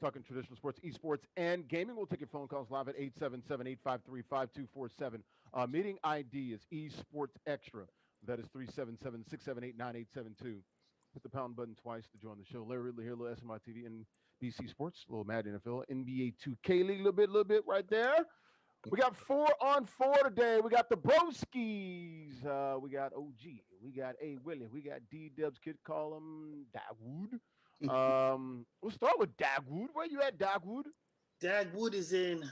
talking traditional sports, esports, and gaming. We'll take your phone calls live at 877-853-5247. Meeting ID is esports extra. That is 377-678-9872. Hit the pound button twice to join the show. Larry Ridley here, little SMI TV and BC Sports, little Mad NFL, NBA 2K League, little bit right there. We got 4-on-4 today. We got the Broskies. We got OG. We got A Willie. We got D Dubs. Kid call him Dagwood. We'll start with Dagwood. Where you at, Dagwood? Dagwood is in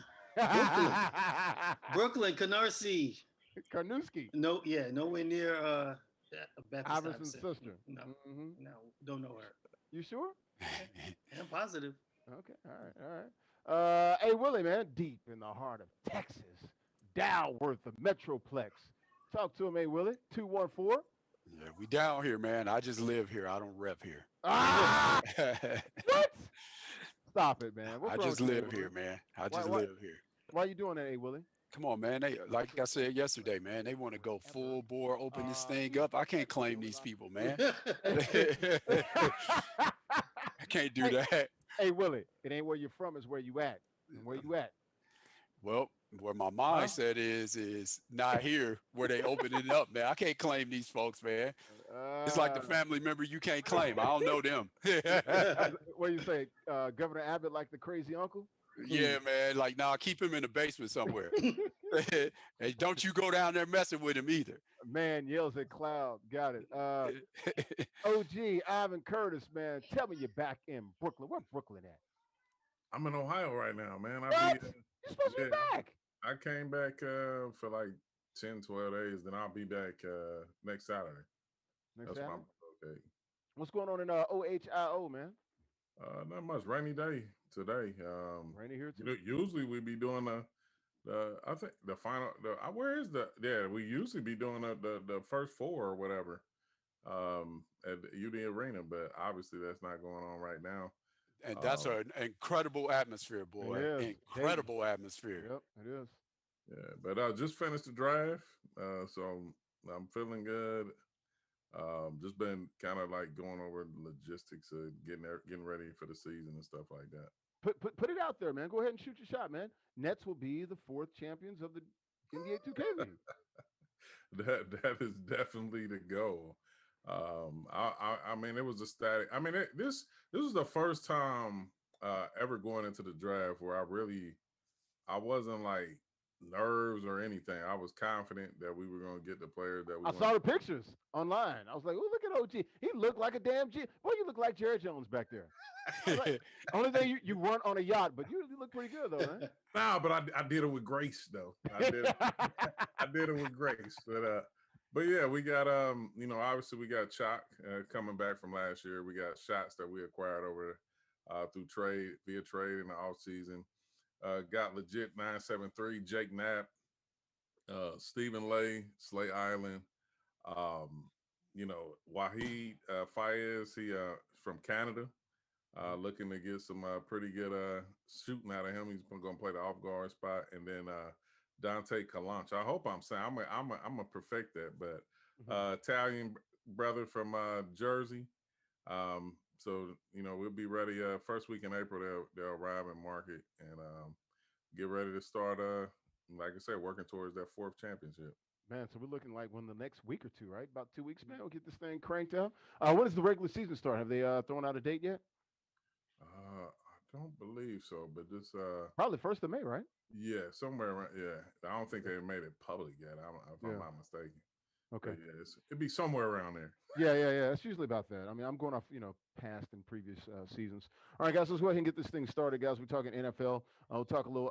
Brooklyn, Canarsie. Karnowski. No, yeah, nowhere near Baptist Iverson's sister. No, no, don't know her. You sure? I'm positive. Okay, all right. Hey, Willie, man, deep in the heart of Texas, Dalworth, the Metroplex. Talk to him, hey, Willie. 214. Yeah, we down here, man. I just live here. I don't rep here. Ah! What? Stop it, man. I just live here, man. I just live here. Why are you doing that, hey, Willie? Come on, man. They, like I said yesterday, man, they want to go full bore, open this thing up. I can't claim these people, man. I can't do that. Hey, Willie, it ain't where you're from, it's where you at. And where you at? Well, where my mindset is not here where they open it up, man. I can't claim these folks, man. It's like the family member you can't claim. I don't know them. What do you say? Governor Abbott like the crazy uncle? Yeah, man. Like, nah, keep him in the basement somewhere. Hey, don't you go down there messing with him either. Man yells at cloud. Got it. OG, Ivan Curtis, man. Tell me you're back in Brooklyn. Where Brooklyn at? I'm in Ohio right now, man. What? You're supposed to be back. I came back for like 10, 12 days. Then I'll be back next Saturday. Saturday? Okay. What's going on in OHIO, man? Not much. Rainy day today. Rainy here too. Usually we be doing I think the final. Where is the? Yeah, we usually be doing the first four or whatever at the UD Arena, but obviously that's not going on right now. And that's an incredible atmosphere, boy. Incredible atmosphere. Yep, it is. Yeah, but I just finished the draft, so I'm feeling good. Just been kind of like going over the logistics of getting ready for the season and stuff like that. Put it out there, man. Go ahead and shoot your shot, man. Nets will be the 4th champions of the NBA 2K League. That is definitely the goal. I mean, it was a static. I mean, this was the first time ever going into the draft where I wasn't like nerves or anything. I was confident that we were going to get the players that we I saw the pictures online. I was like, oh, look at OG. He looked like a damn G. Boy, you look like Jerry Jones back there. Like, only thing you weren't on a yacht, but you look pretty good, though, man. Nah, but I did it with grace, though. I did it with grace. But yeah, we got obviously we got Chalk coming back from last year. We got shots that we acquired over via trade in the offseason. Got legit 973, Jake Knapp, Stephen Lay, Slay Island, Wahid Fayez, he from Canada, looking to get some pretty good shooting out of him. He's going to play the off guard spot, and then Dante Calanche. I hope I'm saying I'm gonna perfect that, but Italian brother from Jersey. So we'll be ready. First week in April, they'll arrive and market and get ready to start. Like I said, working towards that 4th championship. Man, so we're looking like the next week or two, right? About 2 weeks, man. We'll get this thing cranked out. When does the regular season start? Have they thrown out a date yet? I don't believe so, but this probably 1st of May, right? Yeah, somewhere around. Yeah, I don't think they made it public yet. If I'm not mistaken. Okay. But yeah, it'd be somewhere around there. Yeah. It's usually about that. I mean, I'm going off, past and previous seasons. All right, guys, let's go ahead and get this thing started, guys. We're talking NFL. We'll talk a little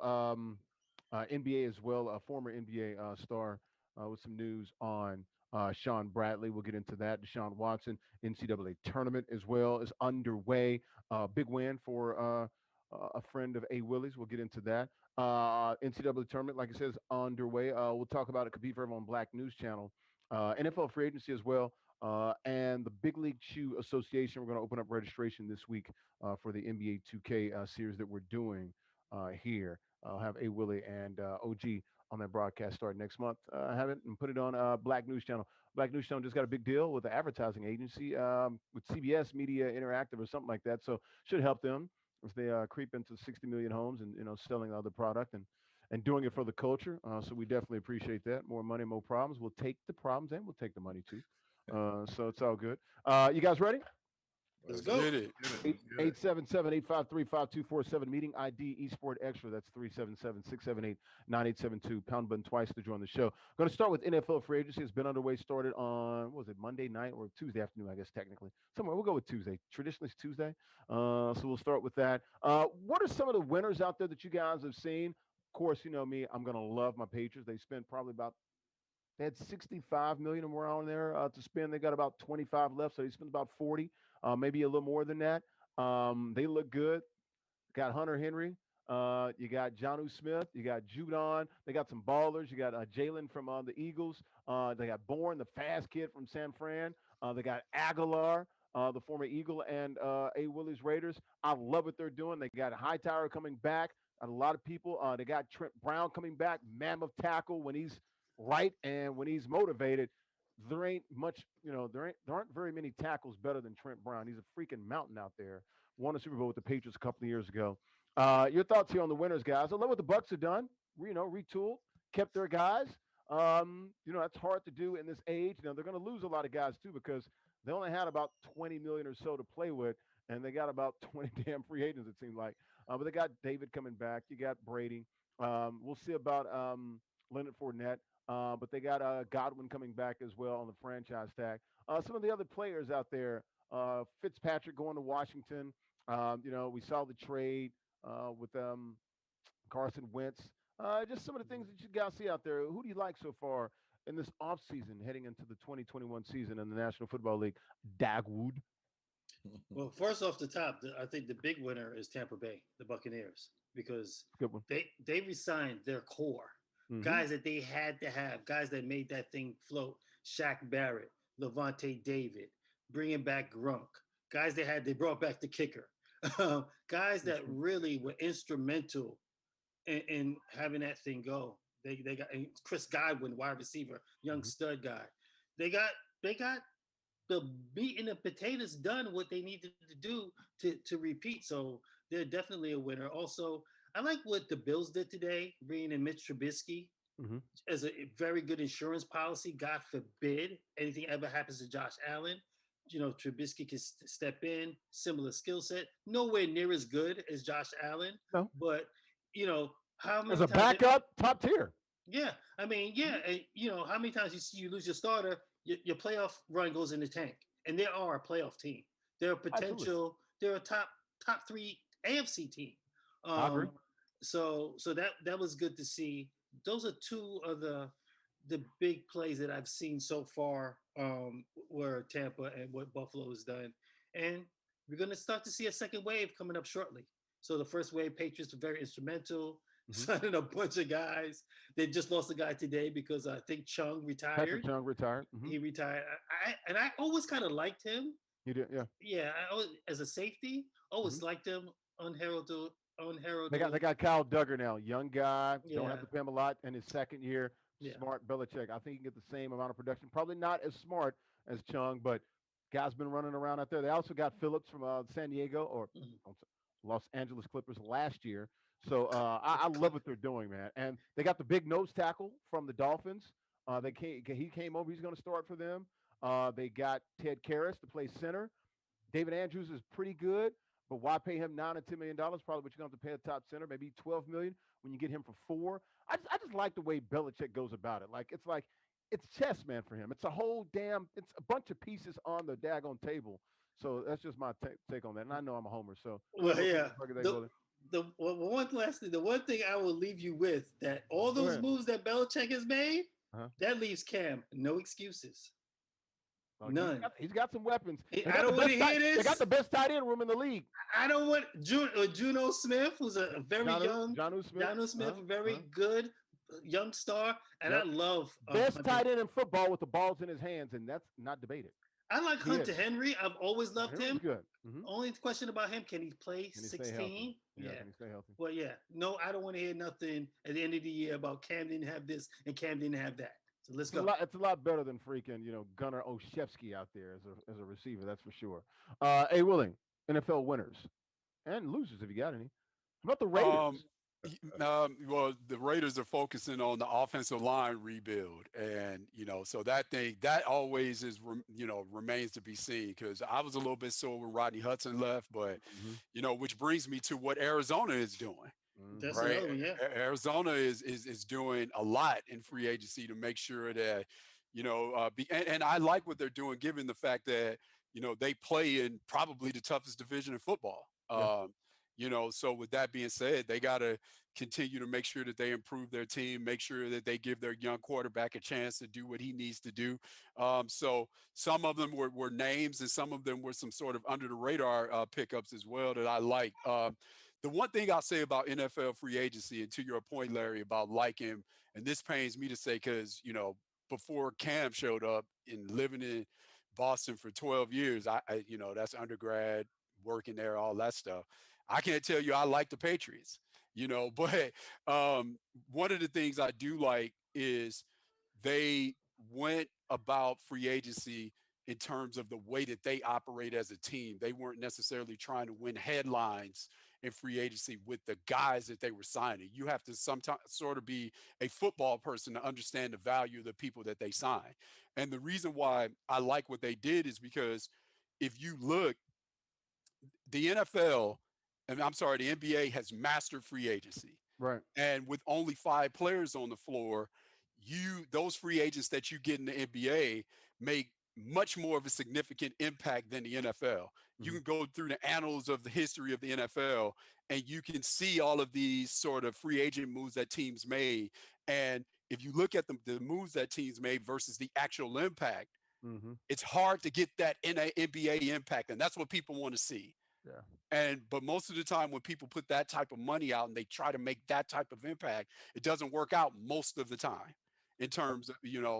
NBA as well. A former NBA star with some news on Sean Bradley. We'll get into that. Deshaun Watson NCAA tournament as well is underway. Big win for a friend of A. Willie's. We'll get into that. NCAA tournament, like I said, is underway. We'll talk about it. Compete for Everyone Black News Channel. NFL free agency as well. And the Big League Chew Association. We're going to open up registration this week for the NBA 2K series that we're doing here. I'll have A. Willie and OG on that broadcast starting next month. Have it and put it on Black News Channel. Black News Channel just got a big deal with the advertising agency with CBS Media Interactive or something like that. So should help them. as they creep into 60 million homes and selling other product and doing it for the culture. So we definitely appreciate that. More money, more problems. We'll take the problems and we'll take the money too. So it's all good. You guys ready? Let's Let's go. get it. Get it. Eight Let's get it. eight seven seven 853 5247 meeting ID eSport Extra. That's 377-678-9872. Pound button twice to join the show. Going to start with NFL free agency. It's been underway. Started on what was it, Monday night or Tuesday afternoon? I guess technically somewhere. We'll go with Tuesday. Traditionally, it's Tuesday. So we'll start with that. What are some of the winners out there that you guys have seen? Of course, you know me. I'm going to love my Patriots. They spent probably about they had 65 million around there to spend. They got about 25 left, so they spent about 40, maybe a little more than that. They look good. Got Hunter Henry. You got Jonnu Smith. You got Judon. They got some ballers. You got Jalen from the Eagles. They got Bourne, the fast kid from San Fran. They got Aguilar, the former Eagle, and A. Willie's Raiders. I love what they're doing. They got Hightower coming back. A lot of people. They got Trent Brown coming back. Mammoth tackle when he's right and when he's motivated. There ain't much, there aren't very many tackles better than Trent Brown. He's a freaking mountain out there. Won a Super Bowl with the Patriots a couple of years ago. Your thoughts here on the winners, guys? I love what the Bucks have done. Retooled, kept their guys. That's hard to do in this age. They're going to lose a lot of guys too because they only had about 20 million or so to play with, and they got about 20 damn free agents. It seemed like, but they got David coming back. You got Brady. We'll see about Leonard Fournette. But they got Godwin coming back as well on the franchise tag. Some of the other players out there, Fitzpatrick going to Washington. We saw the trade with Carson Wentz. Just some of the things that you guys see out there. Who do you like so far in this offseason heading into the 2021 season in the National Football League? Dagwood. Well, first off the top, I think the big winner is Tampa Bay, the Buccaneers, because Good one. they resigned their core guys that they had to have, guys that made that thing float. Shaq Barrett, Levante David, bringing back Grunk, guys they brought back the kicker, guys that really were instrumental in having that thing go. They got and Chris Godwin, wide receiver, young stud guy. They got the meat and the potatoes done what they needed to do to repeat. So they're definitely a winner. Also, I like what the Bills did today, bringing in Mitch Trubisky as a very good insurance policy. God forbid anything ever happens to Josh Allen. Trubisky can step in, similar skill set, nowhere near as good as Josh Allen, No. but how many As a times backup, top tier. yeah, I mean, yeah, and, how many times you lose your starter, your playoff run goes in the tank, and they are a playoff team. They're a potential. They're a top three AFC team. I agree. So that was good to see. Those are two of the big plays that I've seen so far. Where Tampa and what Buffalo has done, and we're going to start to see a second wave coming up shortly. So the first wave, Patriots were very instrumental, signing a bunch of guys. They just lost a guy today because I think Chung retired. Patrick Chung retired. He retired. I always kind of liked him. You did, yeah. Yeah, I always, as a safety, always liked him unheralded. They got Kyle Duggar now, young guy. Don't Yeah. have to pay him a lot in his second year. Yeah. Smart Belichick. I think he can get the same amount of production. Probably not as smart as Chung, but guy's been running around out there. They also got Phillips from San Diego or Los Angeles Clippers last year. So I love what they're doing, man. And they got the big nose tackle from the Dolphins. He came over. He's going to start for them. They got Ted Karras to play center. David Andrews is pretty good, but why pay him $9 and $10 million? Probably what you're going to have to pay a top center, maybe $12 million when you get him for $4. I just like the way Belichick goes about it. It's chess, man, for him. It's a bunch of pieces on the daggone table. So that's just my take on that. And I know I'm a homer, so Well, yeah. The one thing I will leave you with that all those moves that Belichick has made, that leaves Cam no excuses. None. He's got some weapons. I don't want to hear this. They got the best tight end room in the league. I don't want Juno Smith, who's a very young Jonnu Smith, a very good young star, and I love best tight end in football with the balls in his hands, and that's not debated. I like Hunter Henry. I've always loved him. Good. Only question about him: can he play 16? Yeah. Can he stay healthy? Well, yeah. No, I don't want to hear nothing at the end of the year about Cam didn't have this and Cam didn't have that. So let's go. It's a lot better than freaking Gunnar Olszewski out there as a receiver. That's for sure. Willing, NFL winners and losers if you got any. How about the Um, Raiders? well, the Raiders are focusing on the offensive line rebuild, and so that always is, remains to be seen. Because I was a little bit sore when Rodney Hudson left, but Mm-hmm. which brings me to what Arizona is doing. That's Mm-hmm. Right, another one. Yeah. Arizona is doing a lot in free agency to make sure that and I like what they're doing, given the fact that they play in probably the toughest division in football. Yeah. So with that being said, they got to continue to make sure that they improve their team, make sure that they give their young quarterback a chance to do what he needs to do. So some of them were names, and some of them were some sort of under the radar pickups as well that I like. The one thing I'll say about NFL free agency, and to your point, Larry, about liking, and this pains me to say because, before Cam showed up and living in Boston for 12 years, that's undergrad, working there, all that stuff. I can't tell you I like the Patriots, but one of the things I do like is they went about free agency in terms of the way that they operate as a team. They weren't necessarily trying to win headlines in free agency with the guys that they were signing. You have to sometimes sort of be a football person to understand the value of the people that they sign. And the reason why I like what they did is because if you look, the NFL, and I'm sorry, the NBA has mastered free agency. Right. And with only 5 players on the floor, those free agents that you get in the NBA make much more of a significant impact than the NFL. You Mm-hmm. can go through the annals of the history of the NFL and you can see all of these sort of free agent moves that teams made. And if you look at the moves that teams made versus the actual impact, Mm-hmm. it's hard to get that NBA impact. And that's what people want to see. Yeah. But most of the time when people put that type of money out and they try to make that type of impact, it doesn't work out most of the time in terms of,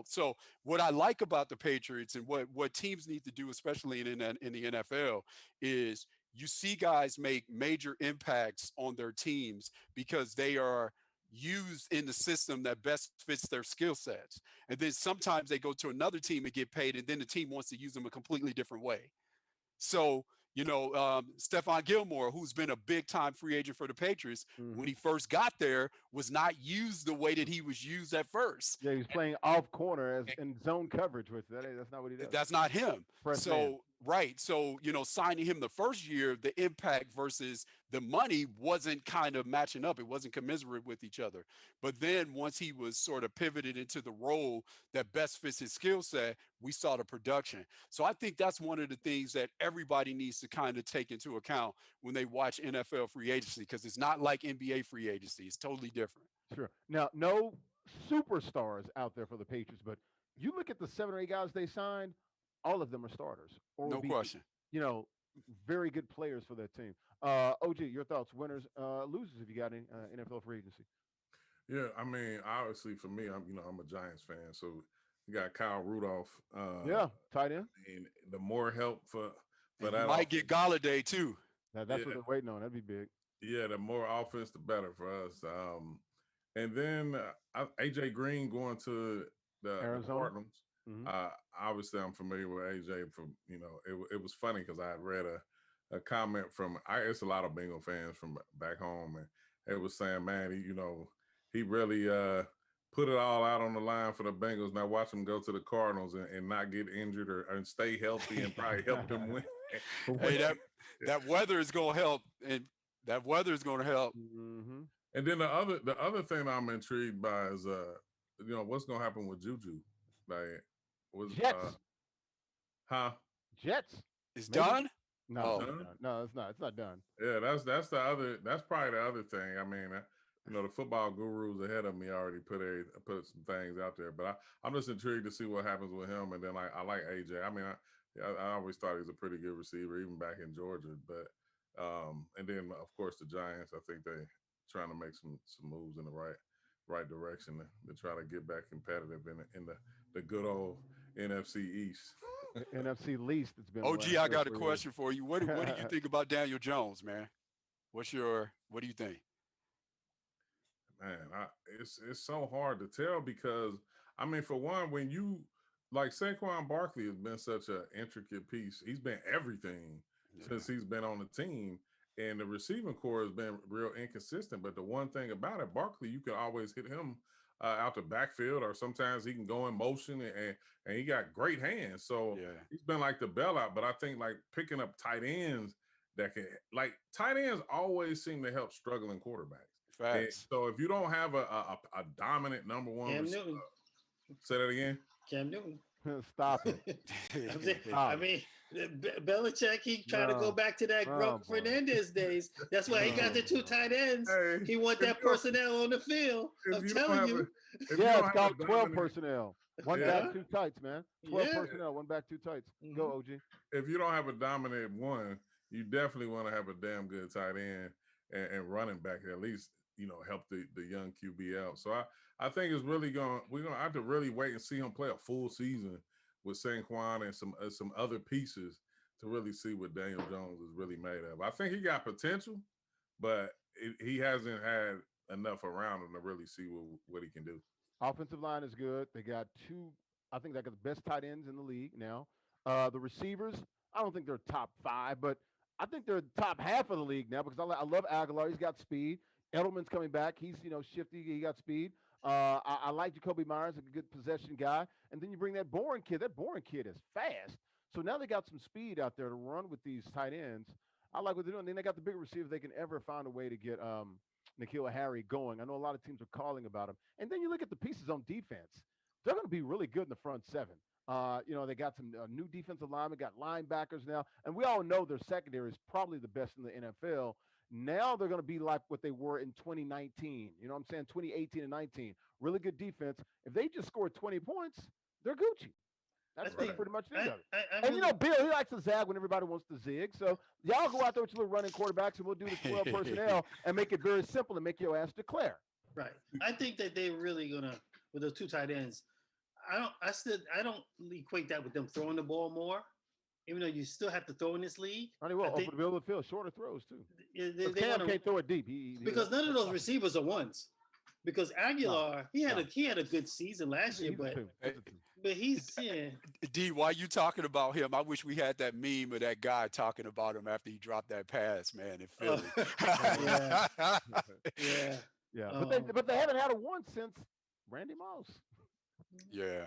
so what I like about the Patriots and what teams need to do, especially in the NFL, is you see guys make major impacts on their teams because they are used in the system that best fits their skill sets. And then sometimes they go to another team and get paid, and then the team wants to use them a completely different way. So, Stephon Gilmore, who's been a big time free agent for the Patriots, Mm-hmm. when he first got there, was not used the way that he was used at first. Yeah, he's playing off corner as in zone coverage with that. That's not what he does. That's not him. Press man. So, right. So, signing him the first year, the impact versus the money wasn't kind of matching up. It wasn't commensurate with each other. But then once he was sort of pivoted into the role that best fits his skill set, we saw the production. So I think that's one of the things that everybody needs to kind of take into account when they watch NFL free agency, because it's not like NBA free agency. It's totally different. Sure. Now, no superstars out there for the Patriots, but you look at the 7 or 8 guys they signed, all of them are starters or will No be, question. very good players for that team. OG, your thoughts, winners, losers, if you got any NFL free agency. Yeah, I mean, obviously for me, I'm a Giants fan, so you got Kyle Rudolph. Yeah, tight end. And the more help for And you that might get Galladay too. That's yeah, what they're waiting on. That'd be big. yeah, the more offense, the better for us. And then AJ Green going to the Arizona. Cardinals. Hmm. Obviously, I'm familiar with AJ from it was funny because I had read a comment from it's a lot of Bengal fans from back home, and it was saying, man, he really put it all out on the line for the Bengals. Now watch him go to the Cardinals and not get injured and stay healthy and probably help them win. Hey, that weather is going to help, and that weather is going to help. Mm-hmm. And then the other thing I'm intrigued by is what's gonna happen with Juju, like was Jets. huh Jets. It's Maybe. done. No, Oh. it's not done. No, it's not. It's not done. Yeah, that's probably the other thing. I mean, the football gurus ahead of me already put some things out there, but I'm just intrigued to see what happens with him. And then I like AJ. I mean, I always thought he was a pretty good receiver, even back in Georgia. But and then of course the Giants. I think they trying to make some moves in the right direction to try to get back competitive in the good old NFC East. NFC least. It's been. OG, I got a 4 years. question for you. What do you think about Daniel Jones, man? What do you think? Man, it's so hard to tell because I mean, for one, when you like Saquon Barkley has been such an intricate piece. He's been everything since he's been on the team, and the receiving core has been real inconsistent. But the one thing about it, Barkley, you can always hit him out the backfield, or sometimes he can go in motion, and he got great hands. So he's been like the bailout. But I think like picking up tight ends that can, like, tight ends always seem to help struggling quarterbacks. Facts. So if you don't have a dominant number one Cam receiver, Newton. say that again. Cam Newton. Stop it. I mean, Belichick, he tried to go back to that Gronk Fernandez days. That's why he got the 2 tight ends. Hey, he want that personnel on the field. I'm telling you. It's called 12 personnel. One back, 2 tights, man. 12 personnel, 1 back, 2 tights. Go, OG. If you don't have a dominant one, you definitely want to have a damn good tight end and running back, at least, help the young QB out. So I think it's really we're gonna have to really wait and see him play a full season with Saquon and some other pieces to really see what Daniel Jones is really made of. I think he got potential, but he hasn't had enough around him to really see what he can do. Offensive line is good. They got 2, I think they got the best tight ends in the league now. The receivers, I don't think they're top 5, but I think they're top half of the league now because I love Aguilar. He's got speed. Edelman's coming back. He's, shifty. He got speed. I like Jacoby Myers, a good possession guy. And then you bring that Bourne kid. That Bourne kid is fast. So now they got some speed out there to run with these tight ends. I like what they're doing. Then they got the big receiver. They can ever find a way to get N'Keal Harry going. I know a lot of teams are calling about him. And then you look at the pieces on defense. They're going to be really good in the front 7. They got some new defensive linemen, got linebackers now. And we all know their secondary is probably the best in the NFL. Now they're going to be like what they were in 2019. You know what I'm saying? 2018 and 19. Really good defense. If they just score 20 points, they're Gucci. That's pretty much it. And Bill, he likes to zag when everybody wants to zig. So y'all go out there with your little running quarterbacks, and we'll do the 12 personnel and make it very simple and make your ass declare. Right. I think that they're really gonna, with those 2 tight ends. I don't equate that with them throwing the ball more, even though you still have to throw in this league. Over the middle of the field, shorter throws too. They Cam can't throw it deep. Because none of those receivers are ones. Because Aguilar, he had a good season last year, but he's D, while you talking about him, I wish we had that meme of that guy talking about him after he dropped that pass, man, in Philly. Yeah. But they haven't had a 1 since Randy Moss. Yeah.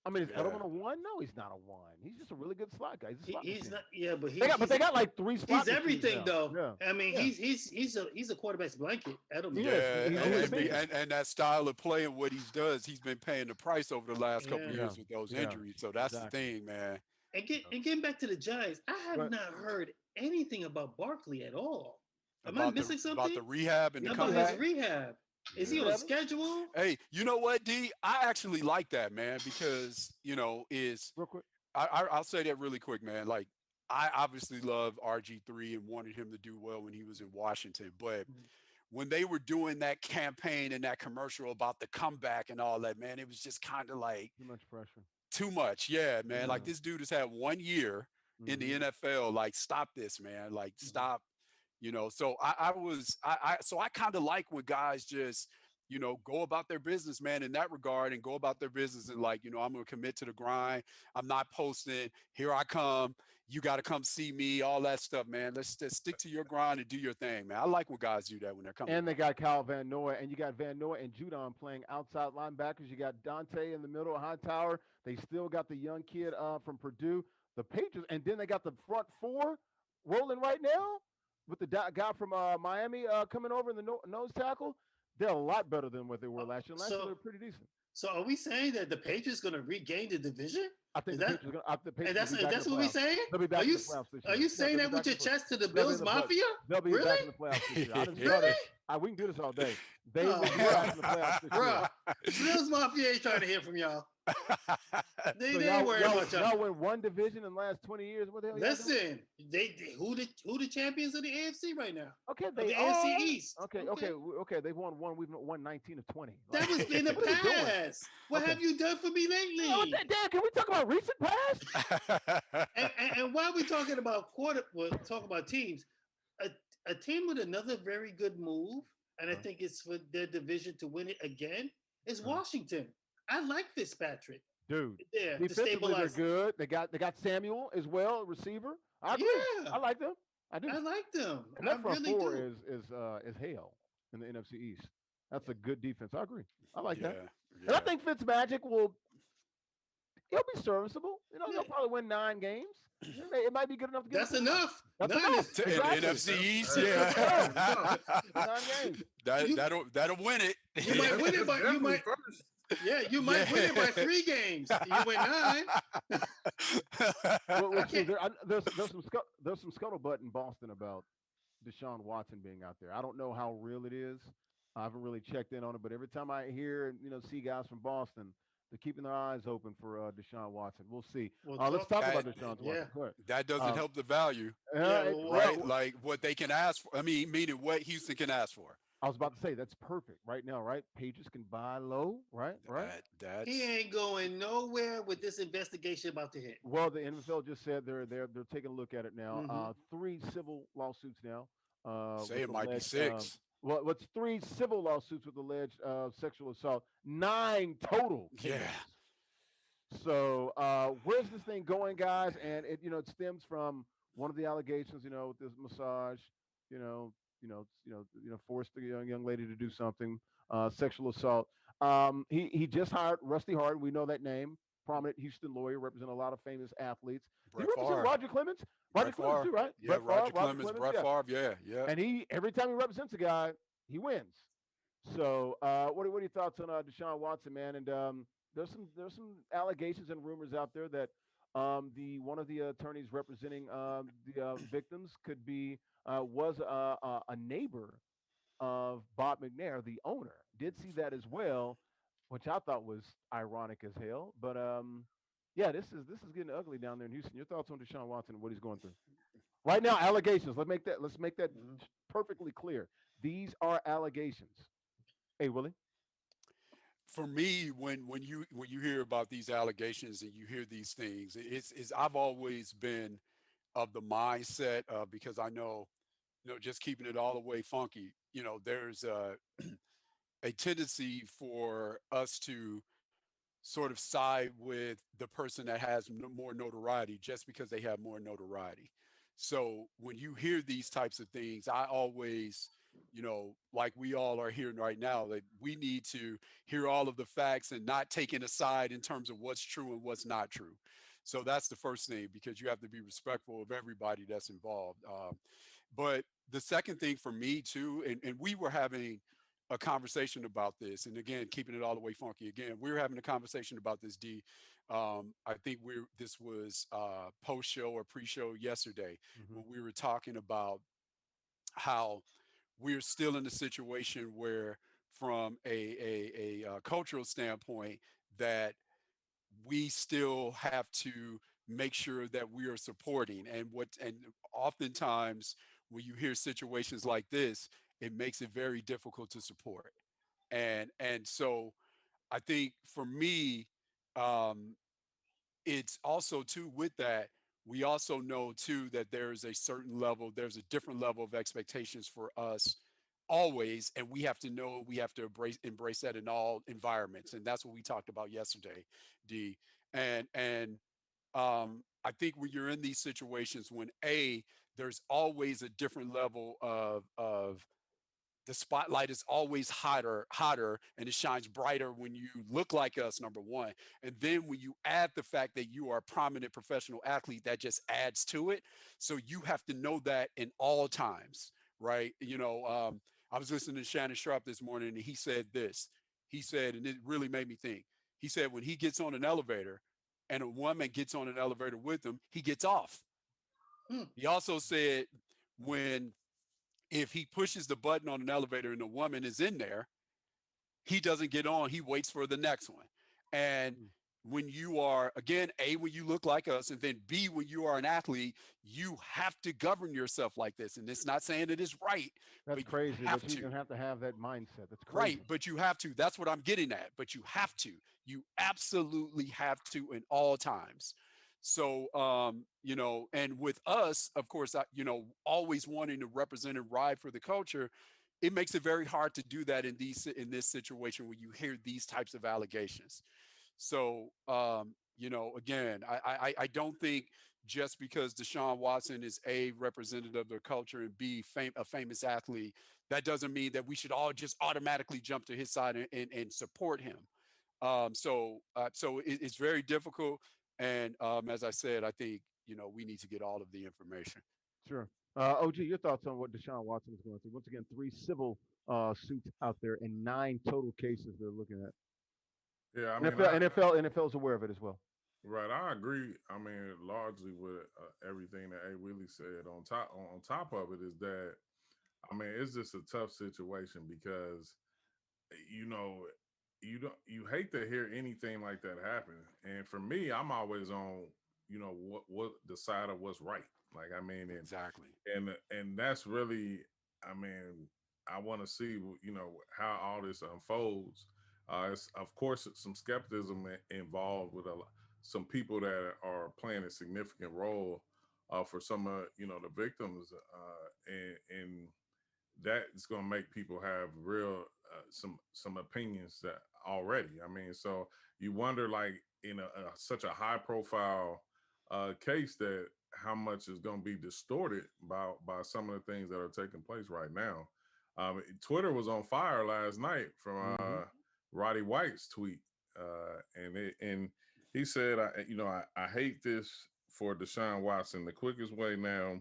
I mean, is Edelman a 1? No, he's not a 1. He's just a really good slot guy. He's not. Yeah, but they got like 3 slots. He's everything though. Yeah. I mean, he's a quarterback's blanket. Edelman. Yeah, and that style of play and what he does, he's been paying the price over the last couple of years with those injuries. So that's the thing, man. And getting back to the Giants, I have not heard anything about Barkley at all. Am I missing something? About the rehab and the comeback? His rehab. Is he on schedule? Hey, you know what, D? I actually like that, man, because, real quick. I'll say that really quick, man. Like, I obviously love RG3 and wanted him to do well when he was in Washington. But when they were doing that campaign and that commercial about the comeback and all that, man, it was just kind of like too much pressure. Too much. Yeah, man. Like, this dude has had 1 year in the NFL. Like, stop this, man. Like, stop. So I kind of like when guys just, go about their business, man, in that regard, and go about their business and like, I'm going to commit to the grind. I'm not posting, here I come, you got to come see me, all that stuff, man. Let's just stick to your grind and do your thing, man. I like when guys do that when they're coming. And they got Kyle Van Noy, and you got Van Noy and Judon playing outside linebackers. You got Dante in the middle of Hightower. They still got the young kid from Purdue, the Patriots, and then they got the front 4 rolling right now. With the guy from Miami coming over in the nose tackle, they're a lot better than what they were last year. Last year they were pretty decent. So are we saying that the Patriots going to regain the division? I think the Patriots that's what we're saying? They'll be back in the playoffs this year. Are you saying that with your chest to the Bills Mafia? They'll be back in the playoffs this year. Really? We can do this all day. They will be back in the playoffs this year. Bills Mafia ain't trying to hear from y'all. They ain't worried about y'all. Y'all win 1 division in the last 20 years. What the hell? Listen, who the champions of the AFC right now? Okay, the AFC East. Okay. They've won 1. We've won 19 of 20. That was in the past. What have you done for me lately? Damn, can we talk about recent past? and while we talking about talk about teams, a team with another very good move, and I think it's for their division to win it again, is Washington. I like Fitzpatrick. Dude, defensively they're good. They got Samuel as well, receiver. I agree. Yeah. I like them. I do. I like them. And I that front really four do. is hell in the NFC East. That's a good defense. I agree. I like that. Yeah, And I yeah. think Fitzmagic will he'll be serviceable. Yeah, They'll probably win 9 games. It might be good enough to get a that's playoff. enough. That's Nine enough. is In the Exactly. NFC East, Yes, sir. yeah. enough. 9 games. that You that'll win it. you might win it, but you Definitely might first. yeah, you might win it by Yeah. 3 games. You win 9. We'll I see. can't. There's some scuttlebutt in Boston about Deshaun Watson being out there. I don't know how real it is. I haven't really checked in on it, but every time I hear see guys from Boston, they're keeping their eyes open for Deshaun Watson. We'll see. We'll Let's talk. talk that about Deshaun Yeah, Watson. Go ahead. that doesn't Um, help the value, yeah. right? well, Like what they can ask for. I mean, meaning what Houston can ask for. I was about to say that's perfect right now, right? Pages can buy low, right? Right. He That's ain't going nowhere with this investigation about to hit. Well, the NFL just said they're taking a look at it now. Mm-hmm. 3 civil lawsuits now say with it might be alleged. 6. What's 3 civil lawsuits with alleged sexual assault? 9 total Yeah. cases. So where's this thing going, guys? And it stems from one of the allegations, with this massage, forced the young lady to do something, sexual assault. He just hired Rusty Hard. We know that name. Prominent Houston lawyer, represent a lot of famous athletes. Did he Brett represent Favre. Roger Clemens? Roger Brett Clemens Favre. too, right? Yeah, Brett Favre, Roger Clemens, Brett yeah. Favre. Yeah, yeah. And he every time he represents a guy, he wins. So, what are your thoughts on Deshaun Watson, man? And there's some allegations and rumors out there that the one of the attorneys representing the victims could be was a neighbor of Bob McNair, the owner. Did see that as well, which I thought was ironic as hell. But yeah, this is getting ugly down there in Houston. Your thoughts on Deshaun Watson and what he's going through right now? Allegations. Let's make that Mhm. perfectly clear. These are allegations. Hey, Willie. For me, when you hear about these allegations and you hear these things, it's I've always been of the mindset of, because I know, just keeping it all the way funky, there's a tendency for us to sort of side with the person that has more notoriety just because they have more notoriety. So when you hear these types of things, I always, like we all are hearing right now, that we need to hear all of the facts and not taking a side in terms of what's true and what's not true. So that's the first thing, because you have to be respectful of everybody that's involved. But the second thing for me too, and we were having a conversation about this, and again, keeping it all the way funky. Again, we were having a conversation about this. D, I think this was post show or pre show yesterday, Mm-hmm. when we were talking about how we're still in a situation where, from a cultural standpoint, that we still have to make sure that we are supporting, and oftentimes when you hear situations like this, it makes it very difficult to support. And so I think for me, um it's also too, with that, we also know too that there's a different level of expectations for us always, and we have to know, we have to embrace that in all environments, and that's what we talked about yesterday, D. And I think when you're in these situations, when there's always a different level of the spotlight is always hotter, and it shines brighter when you look like us, number one. And then when you add the fact that you are a prominent professional athlete, that just adds to it. So you have to know that in all times, right? I was listening to Shannon Sharp this morning, and he said this. He said, and it really made me think. He said when he gets on an elevator and a woman gets on an elevator with him, he gets off. Hmm. He also said, when if he pushes the button on an elevator and a woman is in there, he doesn't get on, he waits for the next one. And when you are, again, A, when you look like us, and then B, when you are an athlete, you have to govern yourself like this. And it's not saying it is right, That's but you crazy have that you to. even have to have that mindset. That's Right, crazy. but you have to. That's what I'm getting at. But you have to. You absolutely have to in all times. So, and with us, of course, always wanting to represent and ride for the culture, it makes it very hard to do that in this situation when you hear these types of allegations. So, again, I don't think just because Deshaun Watson is A, representative of their culture, and B, a famous athlete, that doesn't mean that we should all just automatically jump to his side and support him. So it's very difficult. And as I said, I think, we need to get all of the information. Sure. OG, your thoughts on what Deshaun Watson is going through? Once again, 3 civil suits out there and 9 total cases they're looking at. Yeah, I mean, NFL is aware of it as well. right. I agree. I mean, largely with everything that A. Willie said. On top of it is that, I mean, it's just a tough situation because, you know, you hate to hear anything like that happen. And for me, I'm always on, what the side of what's right. Like, I mean, Exactly. and that's really, I mean, I want to see, how all this unfolds. It's, of course, some skepticism involved with some people that are playing a significant role for some of the victims, and that is going to make people have real some opinions that already. I mean, so you wonder, like, in such a high profile case, that how much is going to be distorted by some of the things that are taking place right now. Twitter was on fire last night from Roddy White's tweet, and he said, I hate this for Deshaun Watson. The quickest way now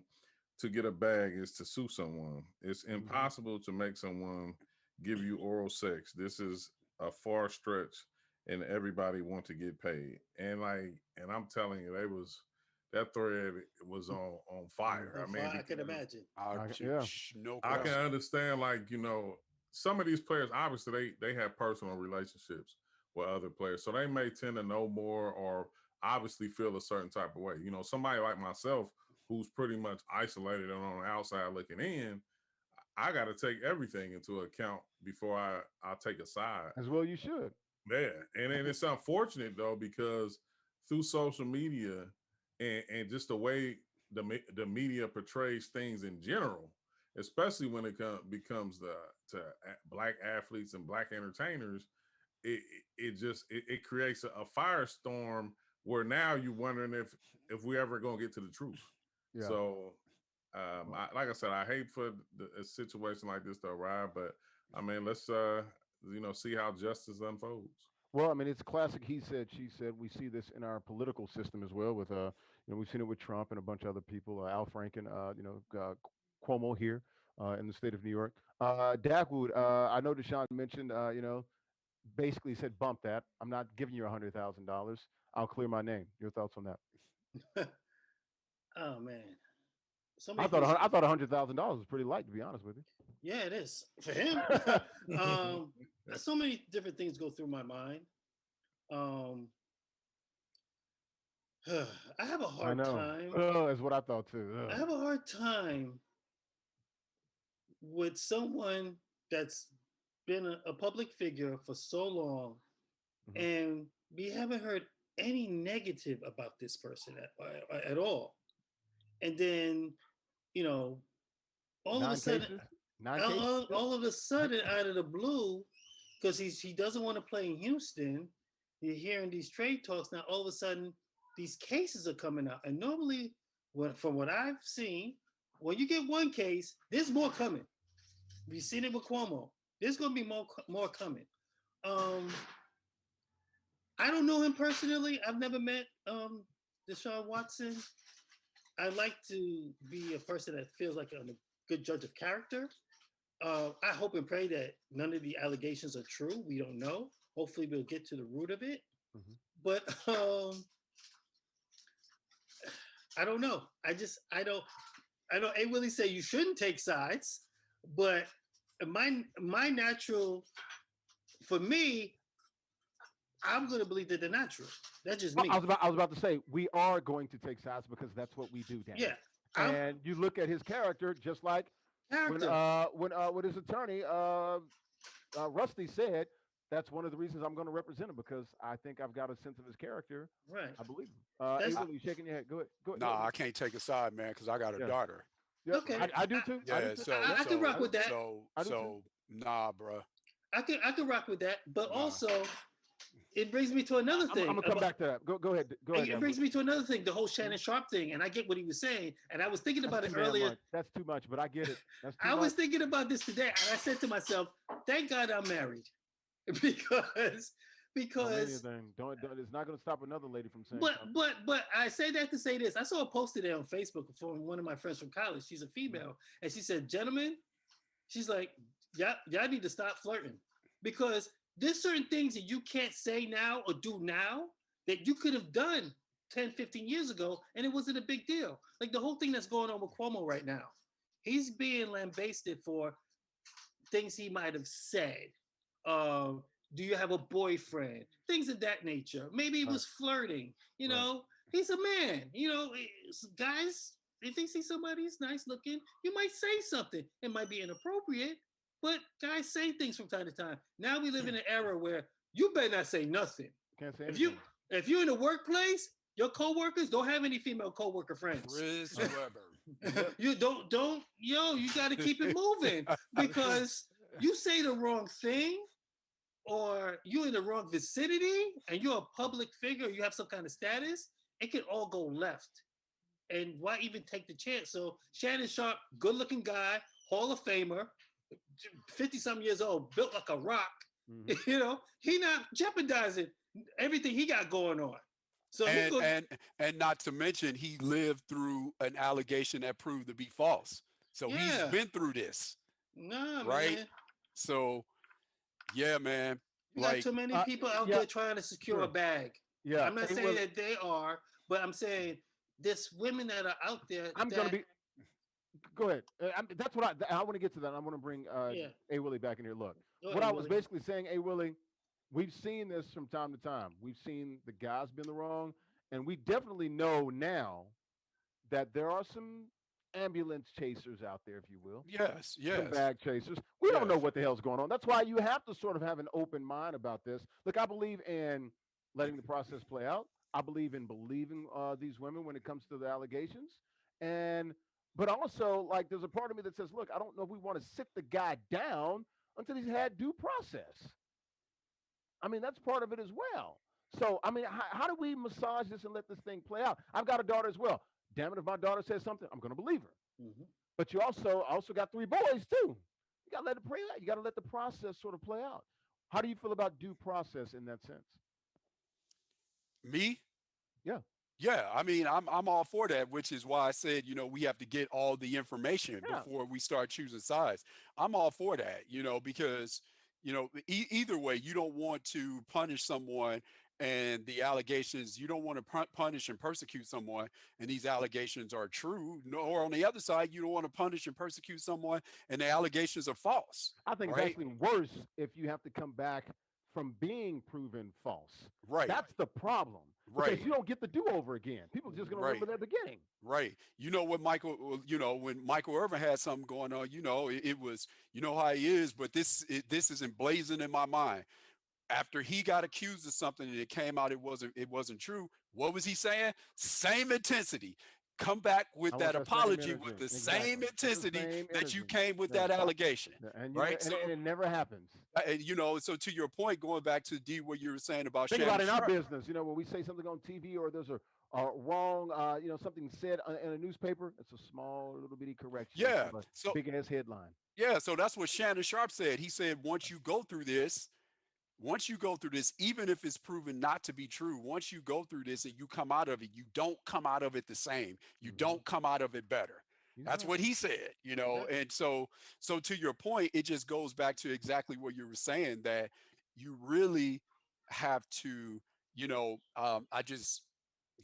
to get a bag is to sue someone. It's impossible to make someone give you oral sex. This is a far stretch, and everybody want to get paid. And I'm telling you, that thread was on fire. I mean, I can imagine. Yeah. No I can question. understand, like, some of these players, obviously they have personal relationships with other players, so they may tend to know more or obviously feel a certain type of way. Somebody like myself who's pretty much isolated and on the outside looking in, I got to take everything into account before I take a side. As well, you should. Yeah, and then it's unfortunate though, because through social media and just the way the media portrays things in general, especially when it becomes to black athletes and black entertainers, it creates a firestorm where now you're wondering if we ever gonna get to the truth. Yeah. So, like I said, I hate for a situation like this to arrive, but I mean, let's see how justice unfolds. Well, I mean, it's classic. He said, she said. We see this in our political system as well. With we've seen it with Trump and a bunch of other people. Al Franken, Cuomo here in the state of New York. Dagwood, I know Deshaun mentioned, basically said, bump that. I'm not giving you $100,000. I'll clear my name. Your thoughts on that? Oh man, I thought $100,000 was pretty light, to be honest with you. Yeah, it is for him. So many different things go through my mind. I have a hard time. That's what I thought too. I have a hard time with someone that's been a public figure for so long, and we haven't heard any negative about this person at all. And then, all of a sudden, all of a sudden, out of the blue, because he doesn't want to play in Houston, you're hearing these trade talks now. All of a sudden, these cases are coming out, and normally, from what I've seen, when you get one case, there's more coming. We've seen it with Cuomo. There's going to be more coming. I don't know him personally. I've never met Deshaun Watson. I like to be a person that feels like I'm a good judge of character. I hope and pray that none of the allegations are true. We don't know. Hopefully, we'll get to the root of it. But I don't know. I don't. A. Willie say you shouldn't take sides, but my natural, for me, I'm going to believe that they're natural. That's just me. I was about to say, we are going to take sides because that's what we do, Dan. Yeah. And you look at his character, just like when his attorney, Rusty, said, that's one of the reasons I'm going to represent him, because I think I've got a sense of his character. Right. I believe him. Really, you shaking your head. Go ahead. No, I can't take a side, man, because I got a daughter. Yeah, okay. I do too. Yeah, I can rock with that. So nah, bro. I can rock with that, but also it brings me to another thing. I'm gonna come back to that. Go ahead. Go ahead. It brings me to another thing, the whole Shannon Sharp thing, and I get what he was saying, and I was thinking about it earlier. That's too much, but I get it. That's too I much. was thinking about this today, and I said to myself, "Thank God I'm married," because don't it's not gonna stop another lady from saying. But I say that to say this. I saw a post today on Facebook from one of my friends from college. She's a female, and she said, "Gentlemen," she's like, y'all need to stop flirting because there's certain things that you can't say now or do now that you could have done 10, 15 years ago, and it wasn't a big deal. Like the whole thing that's going on with Cuomo right now. He's being lambasted for things he might have said. Do you have a boyfriend? Things of that nature. Maybe he was flirting. You know, he's a man. You know, guys, if they see somebody who's nice looking, you might say something. It might be inappropriate, but guys say things from time to time. Now we live in an era where you better not say nothing. Can't say anything. If you're in the workplace, your coworkers don't have any female coworker friends. Chris Webber. You you got to keep it moving because you say the wrong thing or you're in the wrong vicinity and you're a public figure, you have some kind of status, it can all go left. And why even take the chance? So Shannon Sharp, good looking guy, Hall of Famer, 50-something years old, built like a rock. Mm-hmm. You know, he not jeopardizing everything he got going on. So and not to mention he lived through an allegation that proved to be false. So he's been through this. Nah, right? Man. So yeah, man. You got too many people out there trying to secure a bag. Yeah. I'm not saying that they are, but I'm saying there's women that are out there. Go ahead. That's what I want to get to that. I want to bring A. Willie back in here. Look, what I was basically saying, A. Willie, we've seen this from time to time. We've seen the guys been the wrong, and we definitely know now that there are some ambulance chasers out there, if you will. Yes. Some bag chasers. We don't know what the hell's going on. That's why you have to sort of have an open mind about this. Look, I believe in letting the process play out. I believe in believing these women when it comes to the allegations. But also, like, there's a part of me that says, look, I don't know if we want to sit the guy down until he's had due process. I mean, that's part of it as well. So, I mean, how do we massage this and let this thing play out? I've got a daughter as well. Damn it, if my daughter says something, I'm going to believe her. Mm-hmm. But you also got 3 boys, too. You got to let it play out. You got to let the process sort of play out. How do you feel about due process in that sense? Me? Yeah. Yeah, I mean, I'm all for that, which is why I said, we have to get all the information before we start choosing sides. I'm all for that, because, either way, you don't want to punish someone and the allegations, you don't want to punish and persecute someone and these allegations are true. Or on the other side, you don't want to punish and persecute someone and the allegations are false. I think it's actually worse if you have to come back from being proven false. Right. That's the problem. Right. Because you don't get the do-over again. People are just going to remember their beginning. Right. You know what when Michael Irvin had something going on, it was, how he is, but this is emblazoned in my mind. After he got accused of something and it came out, it wasn't true. What was he saying? Same intensity. Come back with that apology with the same intensity that you came with that allegation. And, right. And it never happens. And, so to your point, going back to D, what you were saying about Think about it in our business, when we say something on TV or there's a wrong, something said in a newspaper, it's a small little bitty correction. Yeah. So big ass headline. Yeah. So that's what Shannon Sharp said. He said, once you go through this, even if it's proven not to be true, once you go through this and you come out of it, you don't come out of it the same. You don't come out of it better. That's what he said, And so to your point, it just goes back to exactly what you were saying, that you really have to, I just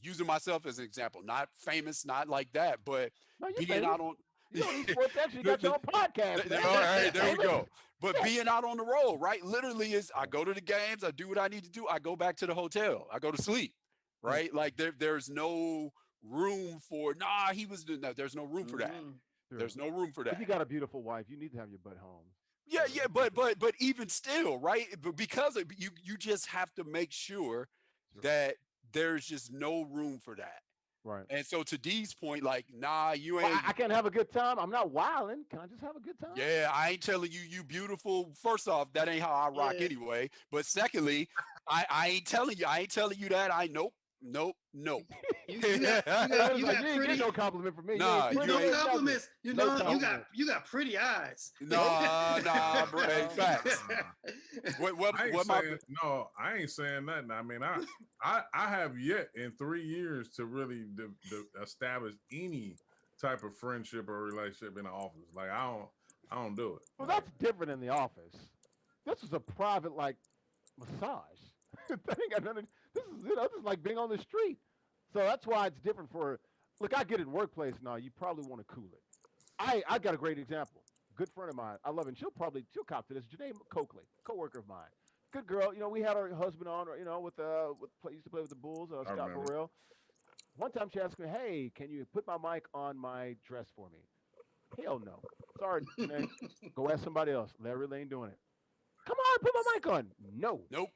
using myself as an example, not famous, not like that, but being out on. You got your own podcast. All right, there we go. But being out on the road, right? Literally is I go to the games, I do what I need to do, I go back to the hotel, I go to sleep, right? Like there's no room for there's no room for that. Sure. There's no room for that. If you got a beautiful wife, you need to have your butt home. Yeah, but even still, right? But because you just have to make sure that there's just no room for that. Right. And so to D's point, like, nah, you ain't. Well, I can't have a good time. I'm not wilding. Can I just have a good time? Yeah, I ain't telling you beautiful. First off, that ain't how I rock anyway. But secondly, I ain't telling you. I ain't telling you that. Nope. You Like, got you ain't pretty. getting no compliment from me. You Nah, ain't pretty. you No You ain't. ain't nothing. compliments. No Nope. You got pretty eyes. Nah, bro. Hey, No. facts. I ain't What my saying no. I ain't saying nothing. I mean, I have yet in 3 years to really establish any type of friendship or relationship in the office. Like I don't do it. Well, Like, that's different in the office. This is a private like massage. That ain't got nothing. This is this is like being on the street. So that's why it's different for. Look, I get it in workplace now. You probably want to cool it. I got a great example. Good friend of mine. I love her. And she'll cop to this. Janae Coakley, coworker of mine. Good girl. You know, we had her husband on. You know, used to play with the Bulls. I Scott remember. Burrell. One time she asked me, "Hey, can you put my mic on my dress for me?" Hell no. Sorry, Janae. Go ask somebody else. Larry Ridley ain't doing it. Come on, put my mic on. No. nope.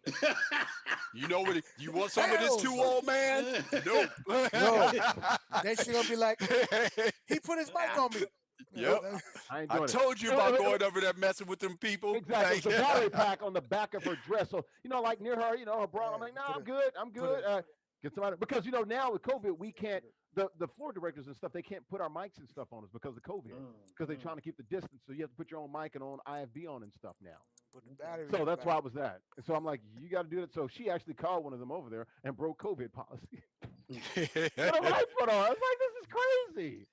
You know what? You want some of this Hell too, no. old man? Nope. No. Then she gonna be like, he put his mic on me. Yep. I ain't I doing it. told you about going over there messing with them people. Exactly. It was a battery pack on the back of her dress. So, like near her, her bra. I'm like, no, I'm good. I'm good. Get somebody because now with COVID, we can't the floor directors and stuff, they can't put our mics and stuff on us because of COVID. Because they're trying to keep the distance. So you have to put your own mic and on IFB on and stuff now. Put the battery in So the that's back. why it was that. And so I'm like, you got to do it. So she actually called one of them over there and broke COVID policy. Put a mic put on. I was like, this is crazy.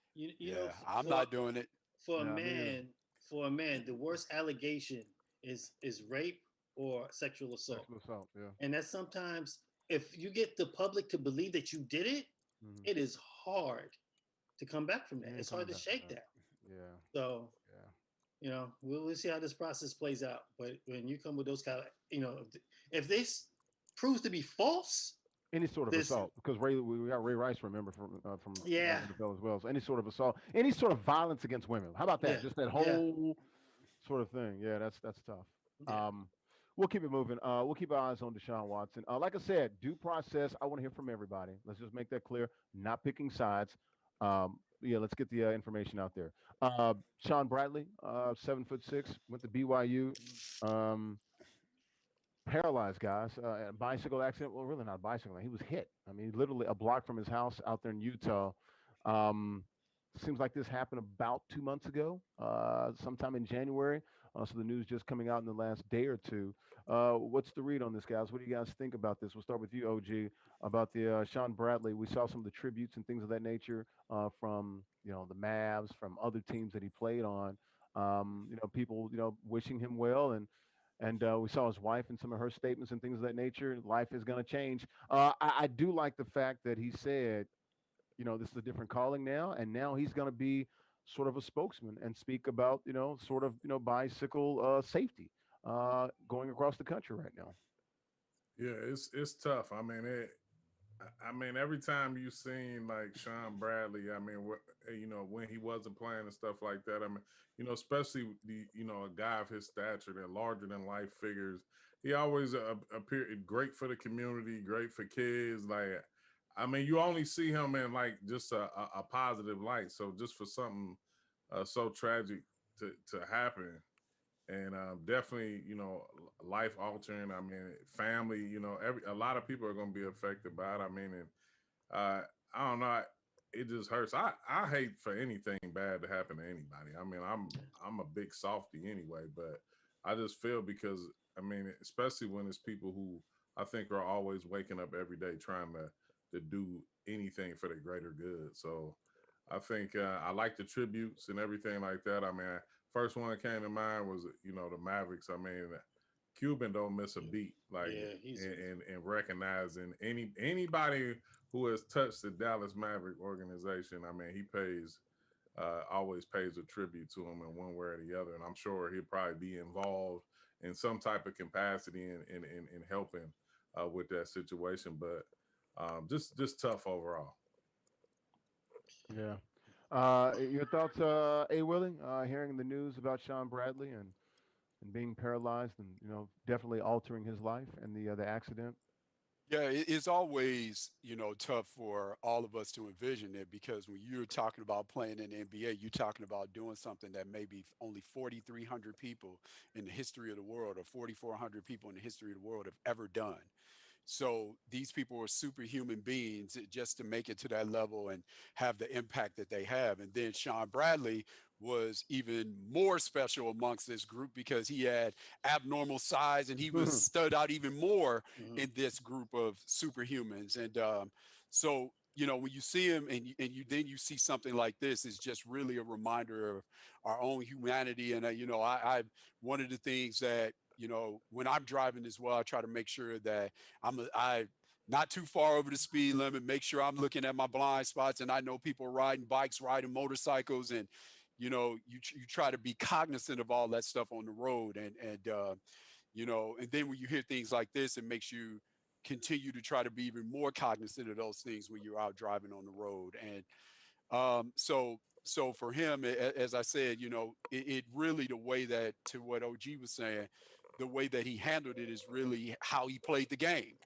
I'm not doing it. For a No, me neither. man, the worst allegation is rape or sexual assault. Sexual assault, yeah. And that's sometimes if you get the public to believe that you did it, it is hard to come back from that. Yeah, It's hard to coming back shake from that. Yeah. So, Yeah. we'll see how this process plays out. But when you come with those kind of, if this proves to be false, Any sort of assault, because we got Ray Rice, remember from Yeah. NFL as well. So any sort of assault, any sort of violence against women. How about that? Yeah. Just that Yeah. whole sort of thing. Yeah, that's tough. Yeah. We'll keep it moving. We'll keep our eyes on Deshaun Watson. Like I said, due process. I want to hear from everybody. Let's just make that clear. Not picking sides. Let's get the information out there. Sean Bradley, 7'6", went to BYU. Paralyzed, guys. A bicycle accident. Well, really not a bicycle. He was hit. I mean, literally a block from his house out there in Utah. Seems like this happened about 2 months ago, sometime in January. So the news just coming out in the last day or two. What's the read on this, guys? What do you guys think about this? We'll start with you, OG, about the Sean Bradley. We saw some of the tributes and things of that nature from the Mavs, from other teams that he played on. People wishing him well, and we saw his wife and some of her statements and things of that nature. Life is going to change. I do like the fact that he said, this is a different calling now, and now he's going to be sort of a spokesman and speak about, bicycle safety going across the country right now. Yeah, it's tough. I mean, every time you seen like Sean Bradley, I mean, when he wasn't playing and stuff like that, I mean, especially a guy of his stature, that larger than life figures, he always appeared great for the community, great for kids. Like, I mean, you only see him in like just a positive light. So just for something so tragic to happen, and definitely, life altering. I mean, family, a lot of people are going to be affected by it. I mean, and I don't know, it just hurts. I hate for anything bad to happen to anybody. I mean, I'm a big softy anyway, but I just feel because, I mean, especially when it's people who I think are always waking up every day trying to do anything for the greater good. So I think I like the tributes and everything like that. I mean, first one that came to mind was, the Mavericks. I mean, Cuban don't miss a beat, like in recognizing anybody who has touched the Dallas Maverick organization. I mean, he always pays a tribute to him in one way or the other, and I'm sure he'll probably be involved in some type of capacity in helping with that situation. But just tough overall. Yeah. Your thoughts, A. Willie, hearing the news about Sean Bradley and being paralyzed and definitely altering his life and the accident. Yeah, it's always, tough for all of us to envision it because when you're talking about playing in the NBA, you're talking about doing something that maybe only 4,300 people in the history of the world or 4,400 people in the history of the world have ever done. So these people are superhuman beings just to make it to that level and have the impact that they have. And then Sean Bradley was even more special amongst this group because he had abnormal size and he was stood out even more in this group of superhumans. And so, when you see him and you then you see something like this, is just really a reminder of our own humanity. And I one of the things that when I'm driving as well, I try to make sure that I not too far over the speed limit, make sure I'm looking at my blind spots, and I know people riding bikes, riding motorcycles, and you try to be cognizant of all that stuff on the road, and then when you hear things like this, it makes you continue to try to be even more cognizant of those things when you're out driving on the road. And so for him, as I said, it really, the way that, to what OG was saying, the way that he handled it is really how he played the game,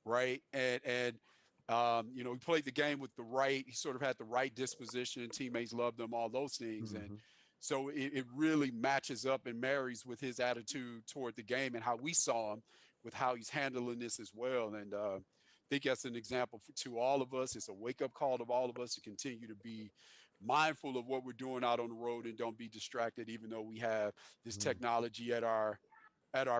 right? And he played the game with the right. He sort of had the right disposition. Teammates loved him, all those things, and so it really matches up and marries with his attitude toward the game and how we saw him with how he's handling this as well. And I think that's an example to all of us. It's a wake up call to all of us to continue to be mindful of what we're doing out on the road and don't be distracted, even though we have this technology at our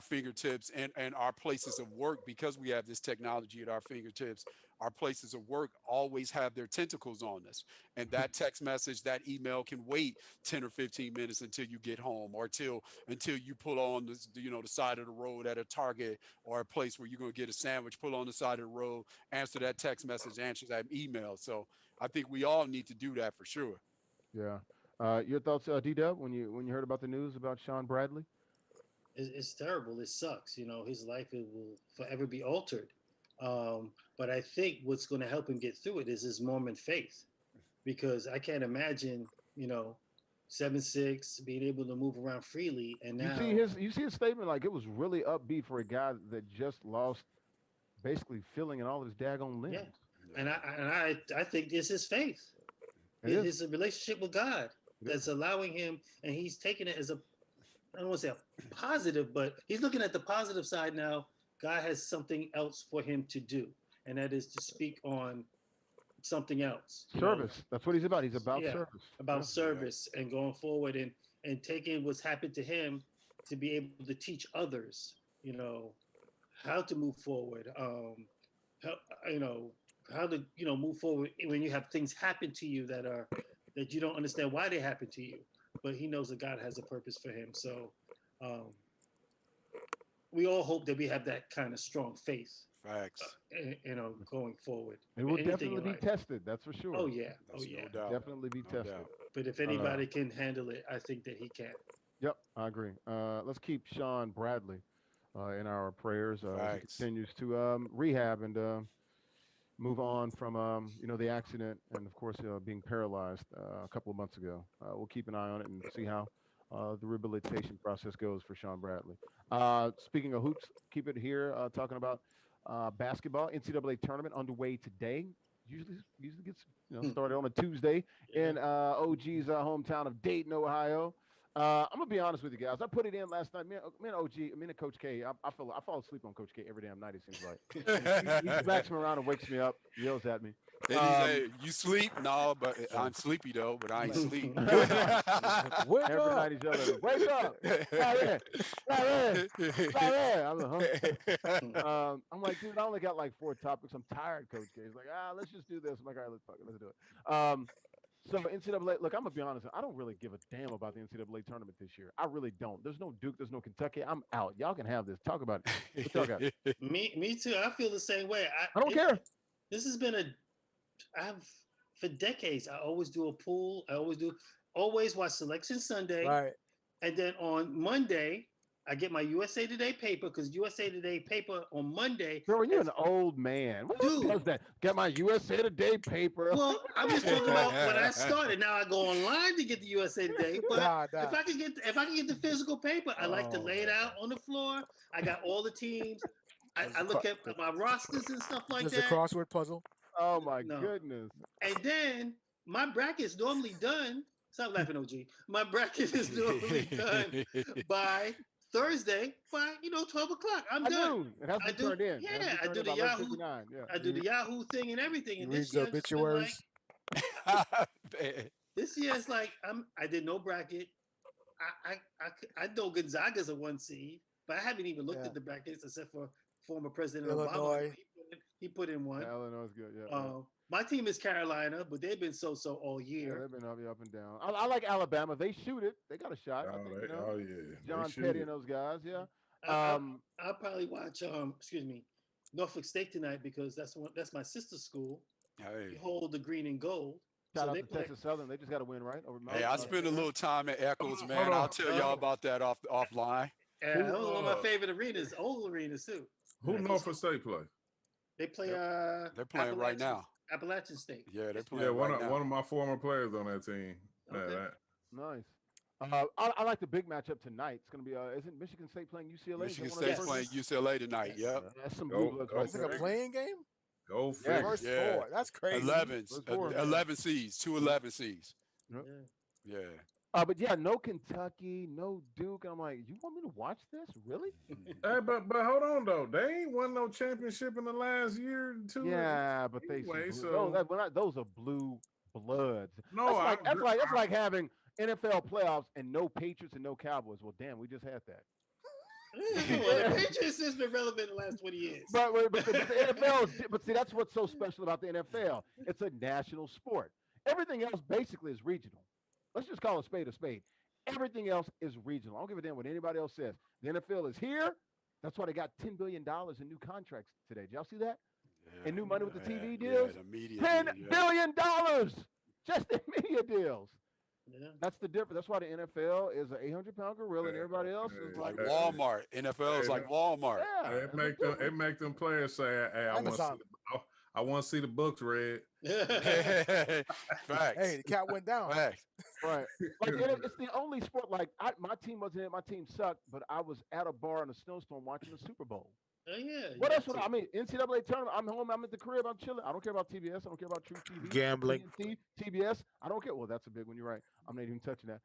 fingertips, and our places of work. Because we have this technology at our fingertips, our places of work always have their tentacles on us, and that text message, that email can wait 10 or 15 minutes until you get home, or until you pull on the side of the road at a Target or a place where you're going to get a sandwich, pull on the side of the road, answer that text message, answer that email. So I think we all need to do that for sure. Yeah. Your thoughts, D-Dub, when you heard about the news about Sean Bradley? It's terrible. It sucks. His life, it will forever be altered. But I think what's going to help him get through it is his Mormon faith, because I can't imagine, 7'6", being able to move around freely, and You now, see his statement, like, it was really upbeat for a guy that just lost basically feeling in all his daggone limbs. yeah, and I think it's his faith, his relationship with God that's allowing him, and he's taking it as I don't want to say a positive, but he's looking at the positive side now. God has something else for him to do, and that is to speak on something else. Service. That's what he's about. He's about service. About service and going forward, and taking what's happened to him to be able to teach others, how to move forward. How, how to move forward when you have things happen to you that you don't understand why they happen to you, but he knows that God has a purpose for him. So we all hope that we have that kind of strong faith. Facts. Going forward. It will definitely be tested. That's for sure. Oh yeah. No doubt. Definitely be tested. But if anybody can handle it, I think that he can. Yep, I agree. Let's keep Sean Bradley in our prayers as he continues to rehab and move on from the accident and, of course, being paralyzed a couple of months ago. We'll keep an eye on it and see how the rehabilitation process goes for Sean Bradley. Speaking of hoops, keep it here talking about basketball. NCAA tournament underway today. Usually gets started on a Tuesday in OG's hometown of Dayton, Ohio. I'm gonna be honest with you guys. I put it in last night. Me and OG, me and Coach K. I fall asleep on Coach K every damn night. It seems like he smacks me around and wakes me up, yells at me. Then he say, "You sleep? No, but I'm sleepy though. But I ain't sleep." Every night he's yelling, "Wake up! I'm like, dude, I only got like 4 topics. I'm tired, Coach K. He's like, let's just do this. I'm like, all right, let's do it. So NCAA, look, I'm gonna be honest. I don't really give a damn about the NCAA tournament this year. I really don't. There's no Duke. There's no Kentucky. I'm out. Y'all can have this. Talk about it. What y'all got? Me too. I feel the same way. I don't care. This has been for decades. I always do a pool. Always watch Selection Sunday. Right. And then on Monday, I get my USA Today paper, because USA Today paper on Monday. Bro, you're an old man. Who does that? Got my USA Today paper. Well, I'm just talking about when I started. Now I go online to get the USA Today. But if I can get the physical paper, I like to lay it out on the floor. I got all the teams. I look at my rosters and stuff like Just that. a crossword puzzle. Oh my No. goodness. And then my bracket's normally done. Stop laughing, OG. My bracket is normally done by Thursday by 12 o'clock. I'm done. It has to be turned in. Yeah, I do the Yahoo. I do the Yahoo thing and everything. And Read this the year, obituaries. this year it's like I did no bracket. I know Gonzaga's a 1 seed, but I haven't even looked at the brackets except for former President Illinois. Obama. He put in one. Yeah, Illinois is good. Yeah. My team is Carolina, but they've been so all year. Yeah, they've been up and down. I like Alabama. They shoot it. They got a shot. I think, John Petty and those guys. Yeah. I'll probably watch Norfolk State tonight because that's my sister's school. Hey. They hold the green and gold. Shout out to Texas Southern. They just got to win, right? Hey, I spent a little time at Echoes, man. I'll tell y'all about that offline. Yeah, that was one of my favorite arenas, old arenas too. Who Norfolk State play? They play. They're playing right now. Appalachian State. Yeah, they're playing right now. One of my former players on that team. Okay. Nice. I like the big matchup tonight. It's going to be, isn't Michigan State playing UCLA? Michigan State's playing UCLA tonight. Yep. That's some blue bloods right It's like a playing game? Go figure. First four. That's crazy. 11 seeds, 2 11 seeds. Yeah. But yeah, no Kentucky, no Duke. I'm like, you want me to watch this? Really? Hey, but hold on though. They ain't won no championship in the last year or two. Yeah, but anyway, those are blue bloods. No, that's like having NFL playoffs and no Patriots and no Cowboys. Well, damn, we just had that. Well, the Patriots has been relevant in the last 20 years. But the NFL but see, that's what's so special about the NFL. It's a national sport. Everything else basically is regional. Let's just call a spade a spade. Everything else is regional. I don't give a damn what anybody else says. The NFL is here. That's why they got $10 billion in new contracts today. Did y'all see that? And new money with the TV deals? $10 billion just in media deals. Yeah. That's the difference. That's why the NFL is an 800-pound gorilla, and everybody else is like Walmart. NFL is like Walmart. Yeah, it make them players say, "Hey, I want to see the books read." Facts. Hey, the cat went down. Facts. Right. Like it's the only sport. Like my team wasn't in. My team sucked, but I was at a bar in a snowstorm watching the Super Bowl. Oh yeah. What else? I mean, NCAA tournament. I'm home. I'm at the crib. I'm chilling. I don't care about TBS. I don't care about True TV. Gambling. TBS. I don't care. Well, that's a big one. You're right. I'm not even touching that.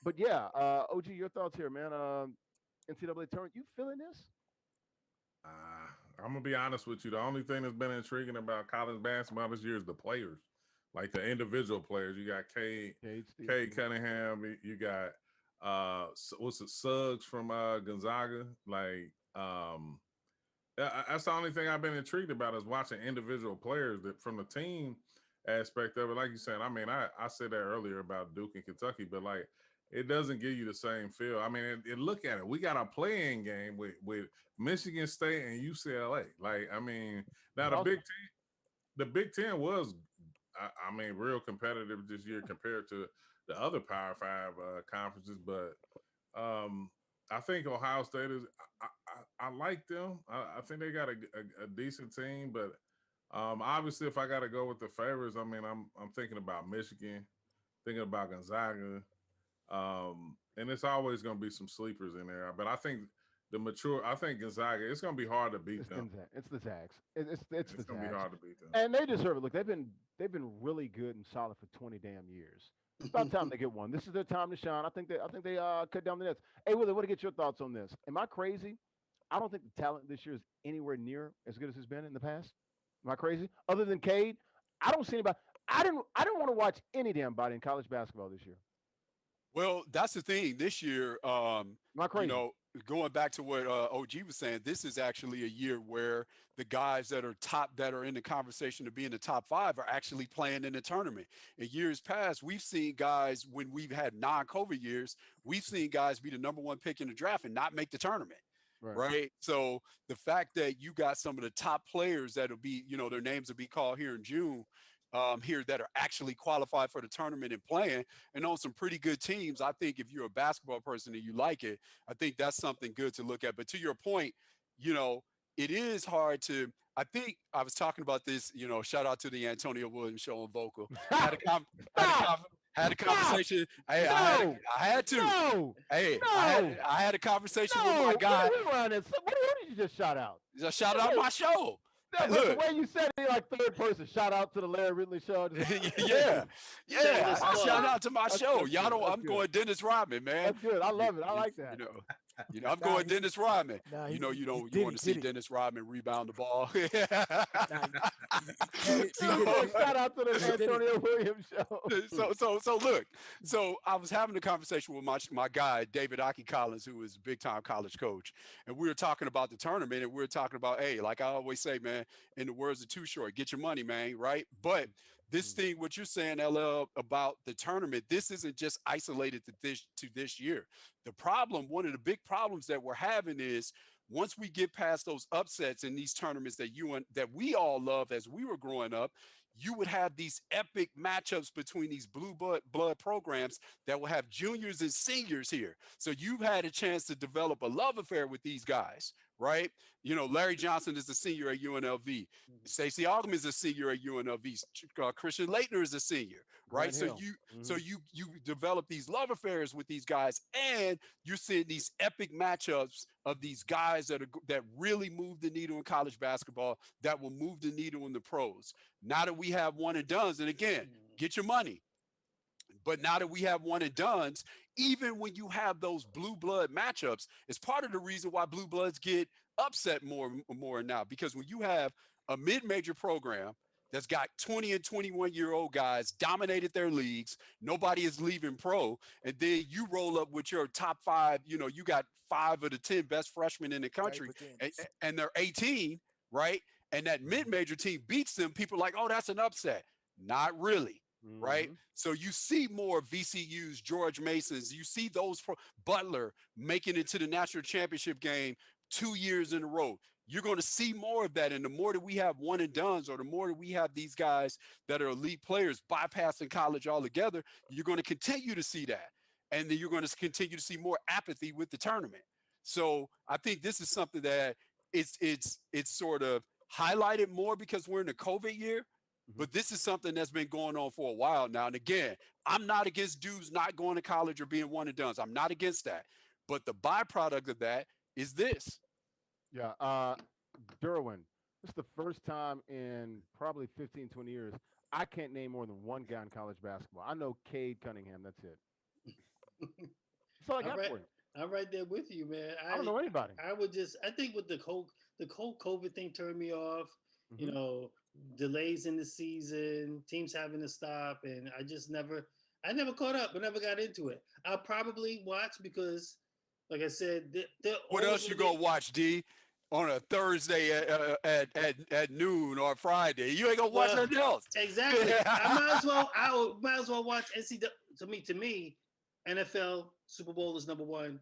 But yeah, OG, your thoughts here, man. NCAA tournament. You feeling this? I'm gonna be honest with you. The only thing that's been intriguing about college basketball this year is the players, like the individual players. You got Cade Cunningham. You got Suggs from Gonzaga. Like that's the only thing I've been intrigued about is watching individual players that from the team aspect of it. Like you said, I mean, I said that earlier about Duke and Kentucky, but like it doesn't give you the same feel. I mean, look at it. We got a playing game with Michigan State and UCLA. Like, I mean, now the Big Ten was, I mean, real competitive this year compared to the other Power 5 conferences. But I think Ohio State is. I like them. I think they got a decent team, but obviously, if I got to go with the favorites, I mean, I'm thinking about Michigan, thinking about Gonzaga, and it's always going to be some sleepers in there. But I think I think Gonzaga, it's going to be hard to beat them. It's the Zags. It's going to be hard to beat them, and they deserve it. Look, they've been really good and solid for 20 damn years. It's about time they get one. This is their time to shine. I think they cut down the nets. Hey, Willie, want to get your thoughts on this? Am I crazy? I don't think the talent this year is anywhere near as good as it's been in the past. Am I crazy? Other than Cade, I don't see anybody. I didn't want to watch any damn body in college basketball this year. Well, that's the thing. This year, am I crazy? Going back to what OG was saying, this is actually a year where the guys that are in the conversation to be in the top 5 are actually playing in the tournament. In years past, we've seen guys, when we've had non-COVID years, we've seen guys be the number 1 pick in the draft and not make the tournament. Right. So the fact that you got some of the top players that'll be, their names will be called here in June, here that are actually qualified for the tournament and playing and on some pretty good teams. I think if you're a basketball person and you like it, I think that's something good to look at. But to your point, it is hard to, I think I was talking about this, shout out to the Antonio Williams show on Vocal. Had a conversation. Hey, I had to. I had a conversation with my guy. What did you just shout out? Just shout out my show. No, Hey, but the look. way you said it, like third person, shout out to the Larry Ridley show. Yeah. Shameless I plug. shout out to my That's show. good. Y'all know That's I'm good. going Dennis Rodman, man. That's good. I love it. I like that. I'm Nah, going Dennis Rodman. Nah, you want did to see Dennis Rodman rebound the ball. Shout out to the Antonio Williams show. So look. So I was having a conversation with my guy David Aki Collins, who is a big time college coach, and we were talking about the tournament, and we were talking about, hey, like I always say, man, in the words of Too Short, get your money, man, right? But this thing, what you're saying, LL, about the tournament, this isn't just isolated to this year. The problem, one of the big problems that we're having is once we get past those upsets in these tournaments that we all loved as we were growing up, you would have these epic matchups between these blue blood programs that will have juniors and seniors here. So you've had a chance to develop a love affair with these guys, right? Larry Johnson is a senior at UNLV. Stacey Augman is a senior at UNLV. Christian Laettner is a senior, right? So you develop these love affairs with these guys, and you're seeing these epic matchups of these guys that really move the needle in college basketball, that will move the needle in the pros. Now that we have one and dones, and again, get your money. But now that we have one and dones, even when you have those blue blood matchups, it's part of the reason why blue bloods get upset more now, because when you have a mid-major program that's got 20 and 21-year-old guys dominated their leagues, nobody is leaving pro, and then you roll up with your top five, you got 5 of the 10 best freshmen in the country, and they're 18, right? And that mid-major team beats them, people are like, oh, that's an upset. Not really. Right. So you see more VCUs, George Masons, you see those Butler making it to the national championship game 2 years in a row. You're going to see more of that. And the more that we have one and dones, or the more that we have these guys that are elite players bypassing college altogether, you're going to continue to see that. And then you're going to continue to see more apathy with the tournament. So I think this is something that it's sort of highlighted more because we're in the COVID year. But this is something that's been going on for a while now. And again, I'm not against dudes not going to college or being one and dones. I'm not against that. But the byproduct of that is this. Yeah. Derwin, this is the first time in probably 15, 20 years, I can't name more than one guy in college basketball. I know Cade Cunningham. That's it. That's all I got for you. I'm right there with you, man. I don't know anybody. I think with the whole COVID thing turned me off, delays in the season, teams having to stop, and I never caught up. I never got into it. I'll probably watch because, like I said, what else you gonna watch, D? On a Thursday at noon or Friday, you ain't gonna watch nothing else. Exactly. I might as well watch NCAA. To me, NFL Super Bowl is number one.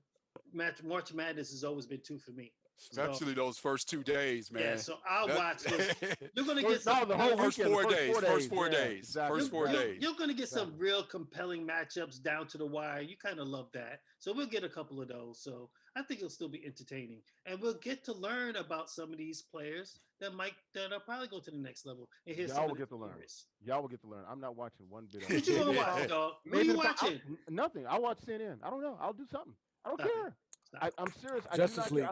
March Madness has always been 2 for me. Especially those first 2 days, man. Yeah, so I'll watch this. You're gonna get the whole first weekend, 4 days. First 4 yeah, days. Exactly. First 4 days. You're gonna get some real compelling matchups down to the wire. You kind of love that. So we'll get a couple of those. So I think it'll still be entertaining. And we'll get to learn about some of these players that'll probably go to the next level. And Y'all will get to learn. Y'all will get to learn. I'm not watching one bit of it. What you gonna watch, dog? What are you watching? Nothing. I'll watch CNN. I don't know. I'll do something. I don't care. I'm serious. Justice League.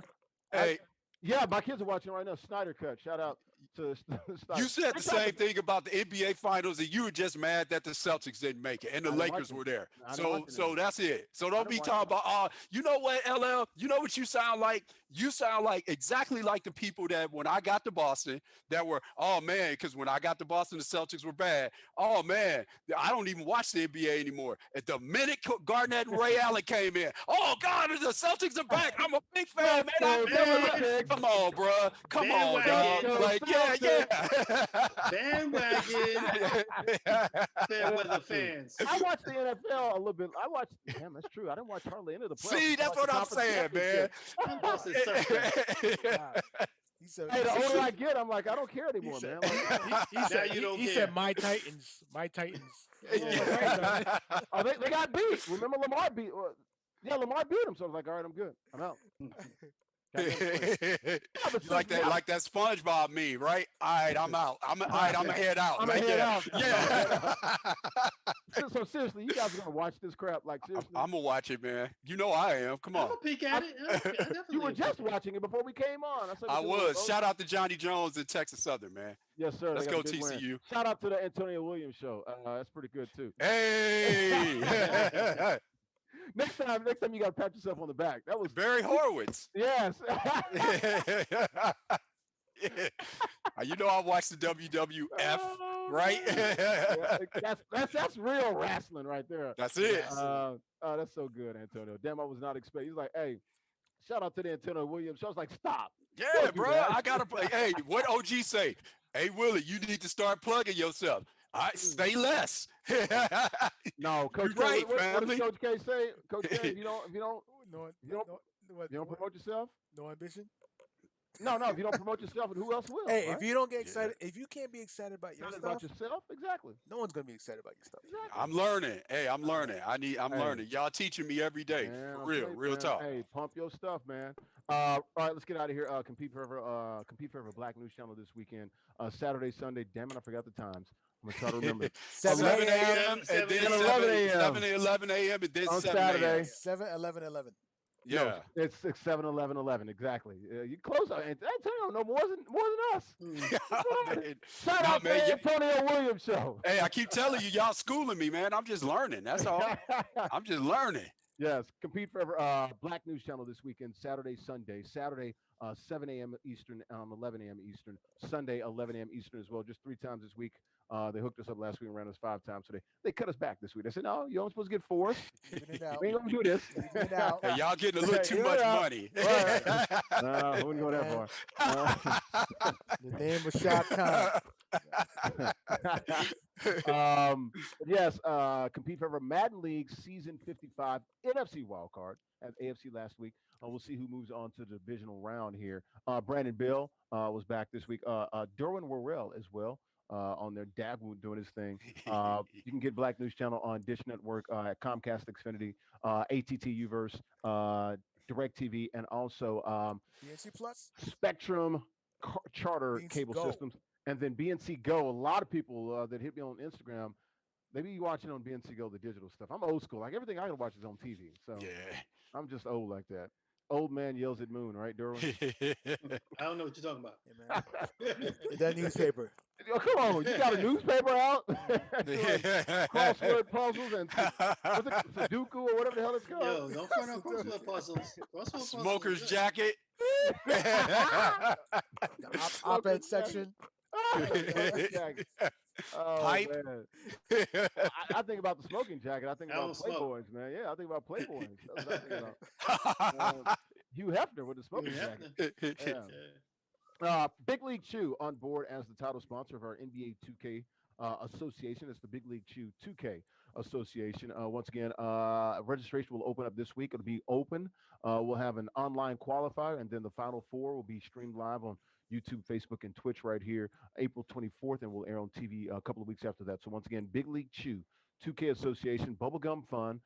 Hey. Yeah, my kids are watching right now. Snyder Cut. Shout out to Snyder. You said the same thing about the NBA Finals, and you were just mad that the Celtics didn't make it, and the Lakers were there. So that's it. So don't be talking about, you know what, LL? You know what you sound like? You sound like exactly like the people that when I got to Boston that were, oh man, because when I got to Boston, the Celtics were bad. Oh man, I don't even watch the NBA anymore. At the minute Garnett and Ray Allen came in, oh God, the Celtics are back. I'm a big fan, man. Come on, bro. Come on, dog. Like, yeah. Bandwagon. Fair weather fans. I watched the NFL a little bit. Damn, that's true. I didn't watch hardly any of the playoffs. See, that's what I'm saying, man. He said, hey, the older I get, I'm like, I don't care anymore, man. He said, my Titans. Oh, they got beat. Remember Lamar beat? Yeah, Lamar beat him. So I was like, all right, I'm good. I'm out. You like that SpongeBob meme, right? All right, I'm out. I'm gonna head out. I'm gonna head out. Yeah. So seriously, you guys are gonna watch this crap? Like seriously, I'm gonna watch it, man. You know I am. Come I'm on. gonna peek at it. I definitely you were will just peek at it. watching it before we came on. I was. Shout out to Johnny Jones and Texas Southern, man. Yes, sir. Let's They go got a big win. TCU. Shout out to the Antonio Williams show. That's pretty good too. Hey. Next time you got to pat yourself on the back. That was Barry Horowitz. Yes. You know I watched the WWF, right? That's real wrestling right there. That's it. Oh, that's so good, Antonio. Damn, I was not expecting. He's like, hey, shout out to the Antonio Williams show. I was like, stop. Yeah, bro. I gotta play. Hey, what OG say? Hey, Willie, you need to start plugging yourself. All right, say less. No, Coach You're K, right, what family. does Coach K say? Coach K, if you don't promote yourself, no ambition. no, if you don't promote yourself, who else will? Hey, right? if you don't get excited, if you can't be excited about your Excited about stuff, yourself, exactly. no one's gonna be excited about your stuff. Exactly. I'm learning. Hey, I'm learning. I'm learning. Y'all teaching me every day. Man, For I'm real, telling you, real man. talk. Hey, pump your stuff, man. All right, let's get out of here. Compete Forever Black News Channel this weekend. Saturday, Sunday. Damn it, I forgot the times. I'm gonna try to remember. 7 a.m. and then 11 a.m. 7 to 11 a.m. and then On 7 Saturday. a.m. 7, 11, 11. Yeah. No, it's 6, 7, 11, 11. Exactly. You close. Antonio know more than us. Shout out to the Antonio Williams show. Hey, I keep telling you, y'all schooling me, man. I'm just learning. That's all. I'm just learning. Yes, Compete Forever Black News Channel this weekend, Saturday, Sunday. Saturday, 7 a.m. Eastern, 11 a.m. Eastern. Sunday, 11 a.m. Eastern as well. Just 3 times this week. They hooked us up last week and ran us 5 times. So they cut us back this week. They said, no, you're only supposed to get 4. We ain't going to do this. Hey, y'all getting a little too much money. No, I wouldn't go that far. The name was Shot Time. Yes, Compete Forever Madden League Season 55 NFC wildcard at AFC last week. We'll see who moves on to the divisional round here. Brandon Bill was back this week. Derwin Worrell as well on their dad doing his thing. You can get Black News Channel on Dish Network at Comcast Xfinity, ATT Uverse, DirecTV, and also BNC Plus, Spectrum Charter BNC cable Go. systems. And then BNC Go, a lot of people that hit me on Instagram, they be watching on BNC Go the digital stuff. I'm old school. Like everything I can watch is on TV. So Yeah. I'm just old like that. Old man yells at moon, right, Derwin? I don't know what you're talking about. Yeah, man. That newspaper. Oh, come on, you got a newspaper out? Crossword puzzles and what's it, Sudoku or whatever the hell it's called. Yo, don't front on crossword puzzles. Smoker's jacket. The op-ed section. Oh, Pipe. Man. I think about the smoking jacket. I think I about don't smoke. Playboys, man. Yeah, I think about Playboys. That's what I think about. Hugh Hefner with the smoking jacket. Yeah. Big League Chew on board as the title sponsor of our NBA 2K association. It's the Big League Chew 2K association. Once again, registration will open up this week. It'll be open. We'll have an online qualifier, and then the Final Four will be streamed live on YouTube, Facebook, and Twitch right here April 24th, and will air on TV a couple of weeks after that. So once again, Big League Chew 2K association, bubblegum fun,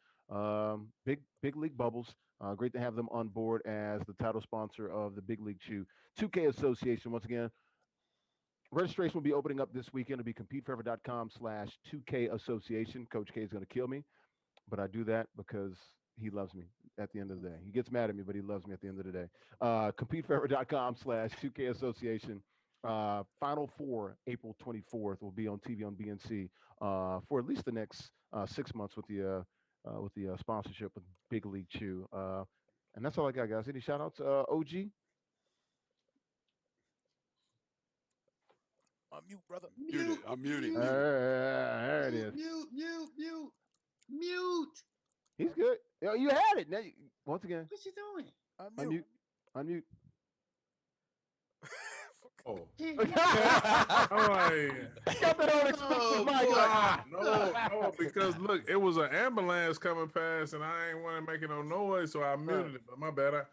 big league bubbles. Great to have them on board as the title sponsor of the Big League Chew 2K association. Once again, registration will be opening up this weekend. It'll be competeforever.com/2K association. Coach K is going to kill me, but I do that because he loves me at the end of the day. He gets mad at me, but he loves me at the end of the day. Competeforever.com/2K association. Final Four, April 24th, will be on TV on BNC for at least the next 6 months with the sponsorship with Big League Chew. And that's all I got, guys. Any shout outs? OG? I'm mute, brother. I'm muted. There it is. Mute. He's good. You had it. Now once again, What you doing? I'm mute. Unmute. Oh. Got that unexpected mic. No, because look, it was an ambulance coming past, and I ain't want to make no noise, so I muted it. But my bad.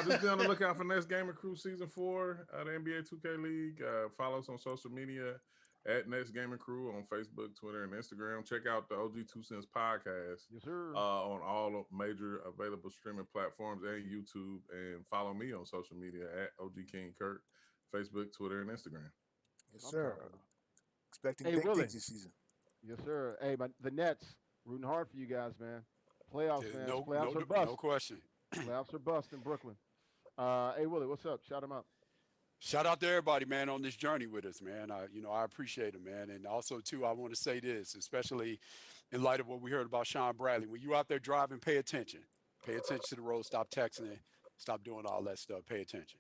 Just be on the lookout for next Game of Crew Season 4, the NBA 2K League. Follow us on social media at Next Gaming Crew on Facebook, Twitter, and Instagram. Check out the OG 2 Cents podcast Yes, sir. on all of major available streaming platforms and YouTube. And follow me on social media at OG King Kurt, Facebook, Twitter, and Instagram. Yes, sir. Expecting Hey, big Willie. things this season. Yes, sir. Hey, the Nets rooting hard for you guys, man. Playoffs, man. Playoffs are bust. No question. Playoffs are bust in Brooklyn. Hey, Willie, what's up? Shout him out. Shout out to everybody, man, on this journey with us, man. I appreciate it, man. And also, too, I want to say this, especially in light of what we heard about Sean Bradley. When you out there driving, pay attention. Pay attention to the road. Stop texting it. Stop doing all that stuff. Pay attention.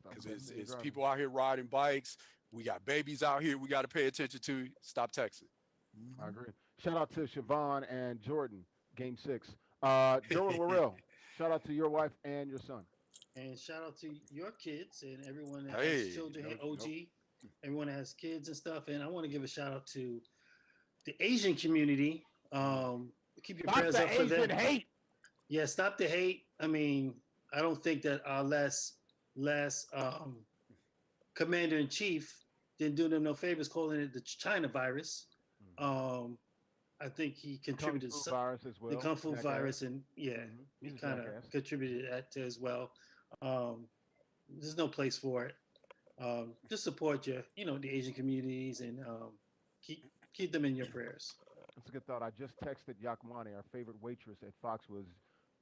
Because it's people out here riding bikes. We got babies out here we got to pay attention to. Stop texting. I agree. Shout out to Siobhan and Jordan, Game 6. Jordan Warrell, shout out to your wife and your son. And shout out to your kids and everyone that has children here, OG, everyone that has kids and stuff. And I want to give a shout out to the Asian community. Keep your prayers up for them. Hate. Yeah, stop the hate. I mean, I don't think that our last commander in chief didn't do them no favors calling it the China virus. I think he contributed Kung Fu virus as well. The Kung Fu virus, and he kind of contributed that as well. There's no place for it. Just support the Asian communities and keep them in your prayers. That's a good thought. I just texted Yakumani, our favorite waitress at Foxwoods.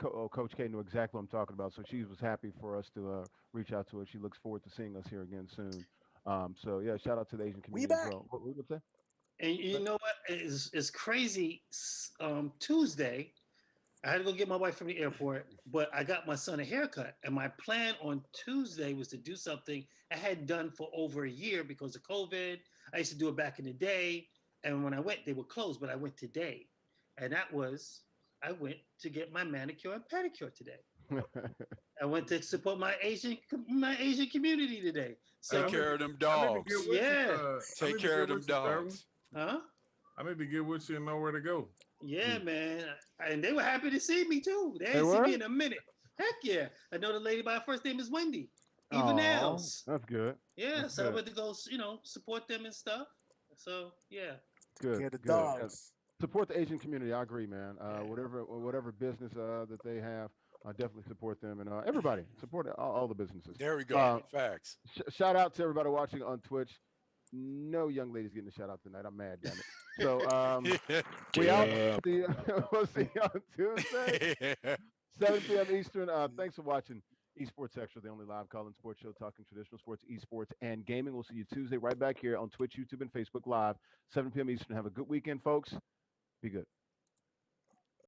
Coach K knew exactly what I'm talking about, so she was happy for us to reach out to her. She looks forward to seeing us here again soon. So yeah, shout out to the Asian community as well. What would say? And you know what? It's crazy. Tuesday, I had to go get my wife from the airport, but I got my son a haircut. And my plan on Tuesday was to do something I had done for over a year because of COVID. I used to do it back in the day. And when I went, they were closed, but I went today. And I went to get my manicure and pedicure today. I went to support my Asian community today. So, take care of them dogs. Take care of them dogs. Huh? I need to get with you and know where to go. Yeah, man. And they were happy to see me too. They didn't see me in a minute. Heck yeah. I know the lady by her first name is Wendy. Even nails. That's good. Yeah, that's so good. I went to go, support them and stuff. So yeah. Good. Yeah, the good. dogs. Support the Asian community. I agree, man. Whatever business that they have, definitely support them, and everybody support all the businesses. There we go. Facts. Shout out to everybody watching on Twitch. No young ladies getting a shout out tonight. I'm mad, damn it. So we'll see you on Tuesday, 7 p.m. Eastern. Thanks for watching esportsXTRA, the only live call-in sports show talking traditional sports, esports, and gaming. We'll see you Tuesday right back here on Twitch, YouTube, and Facebook Live, 7 p.m. Eastern. Have a good weekend, folks. Be good.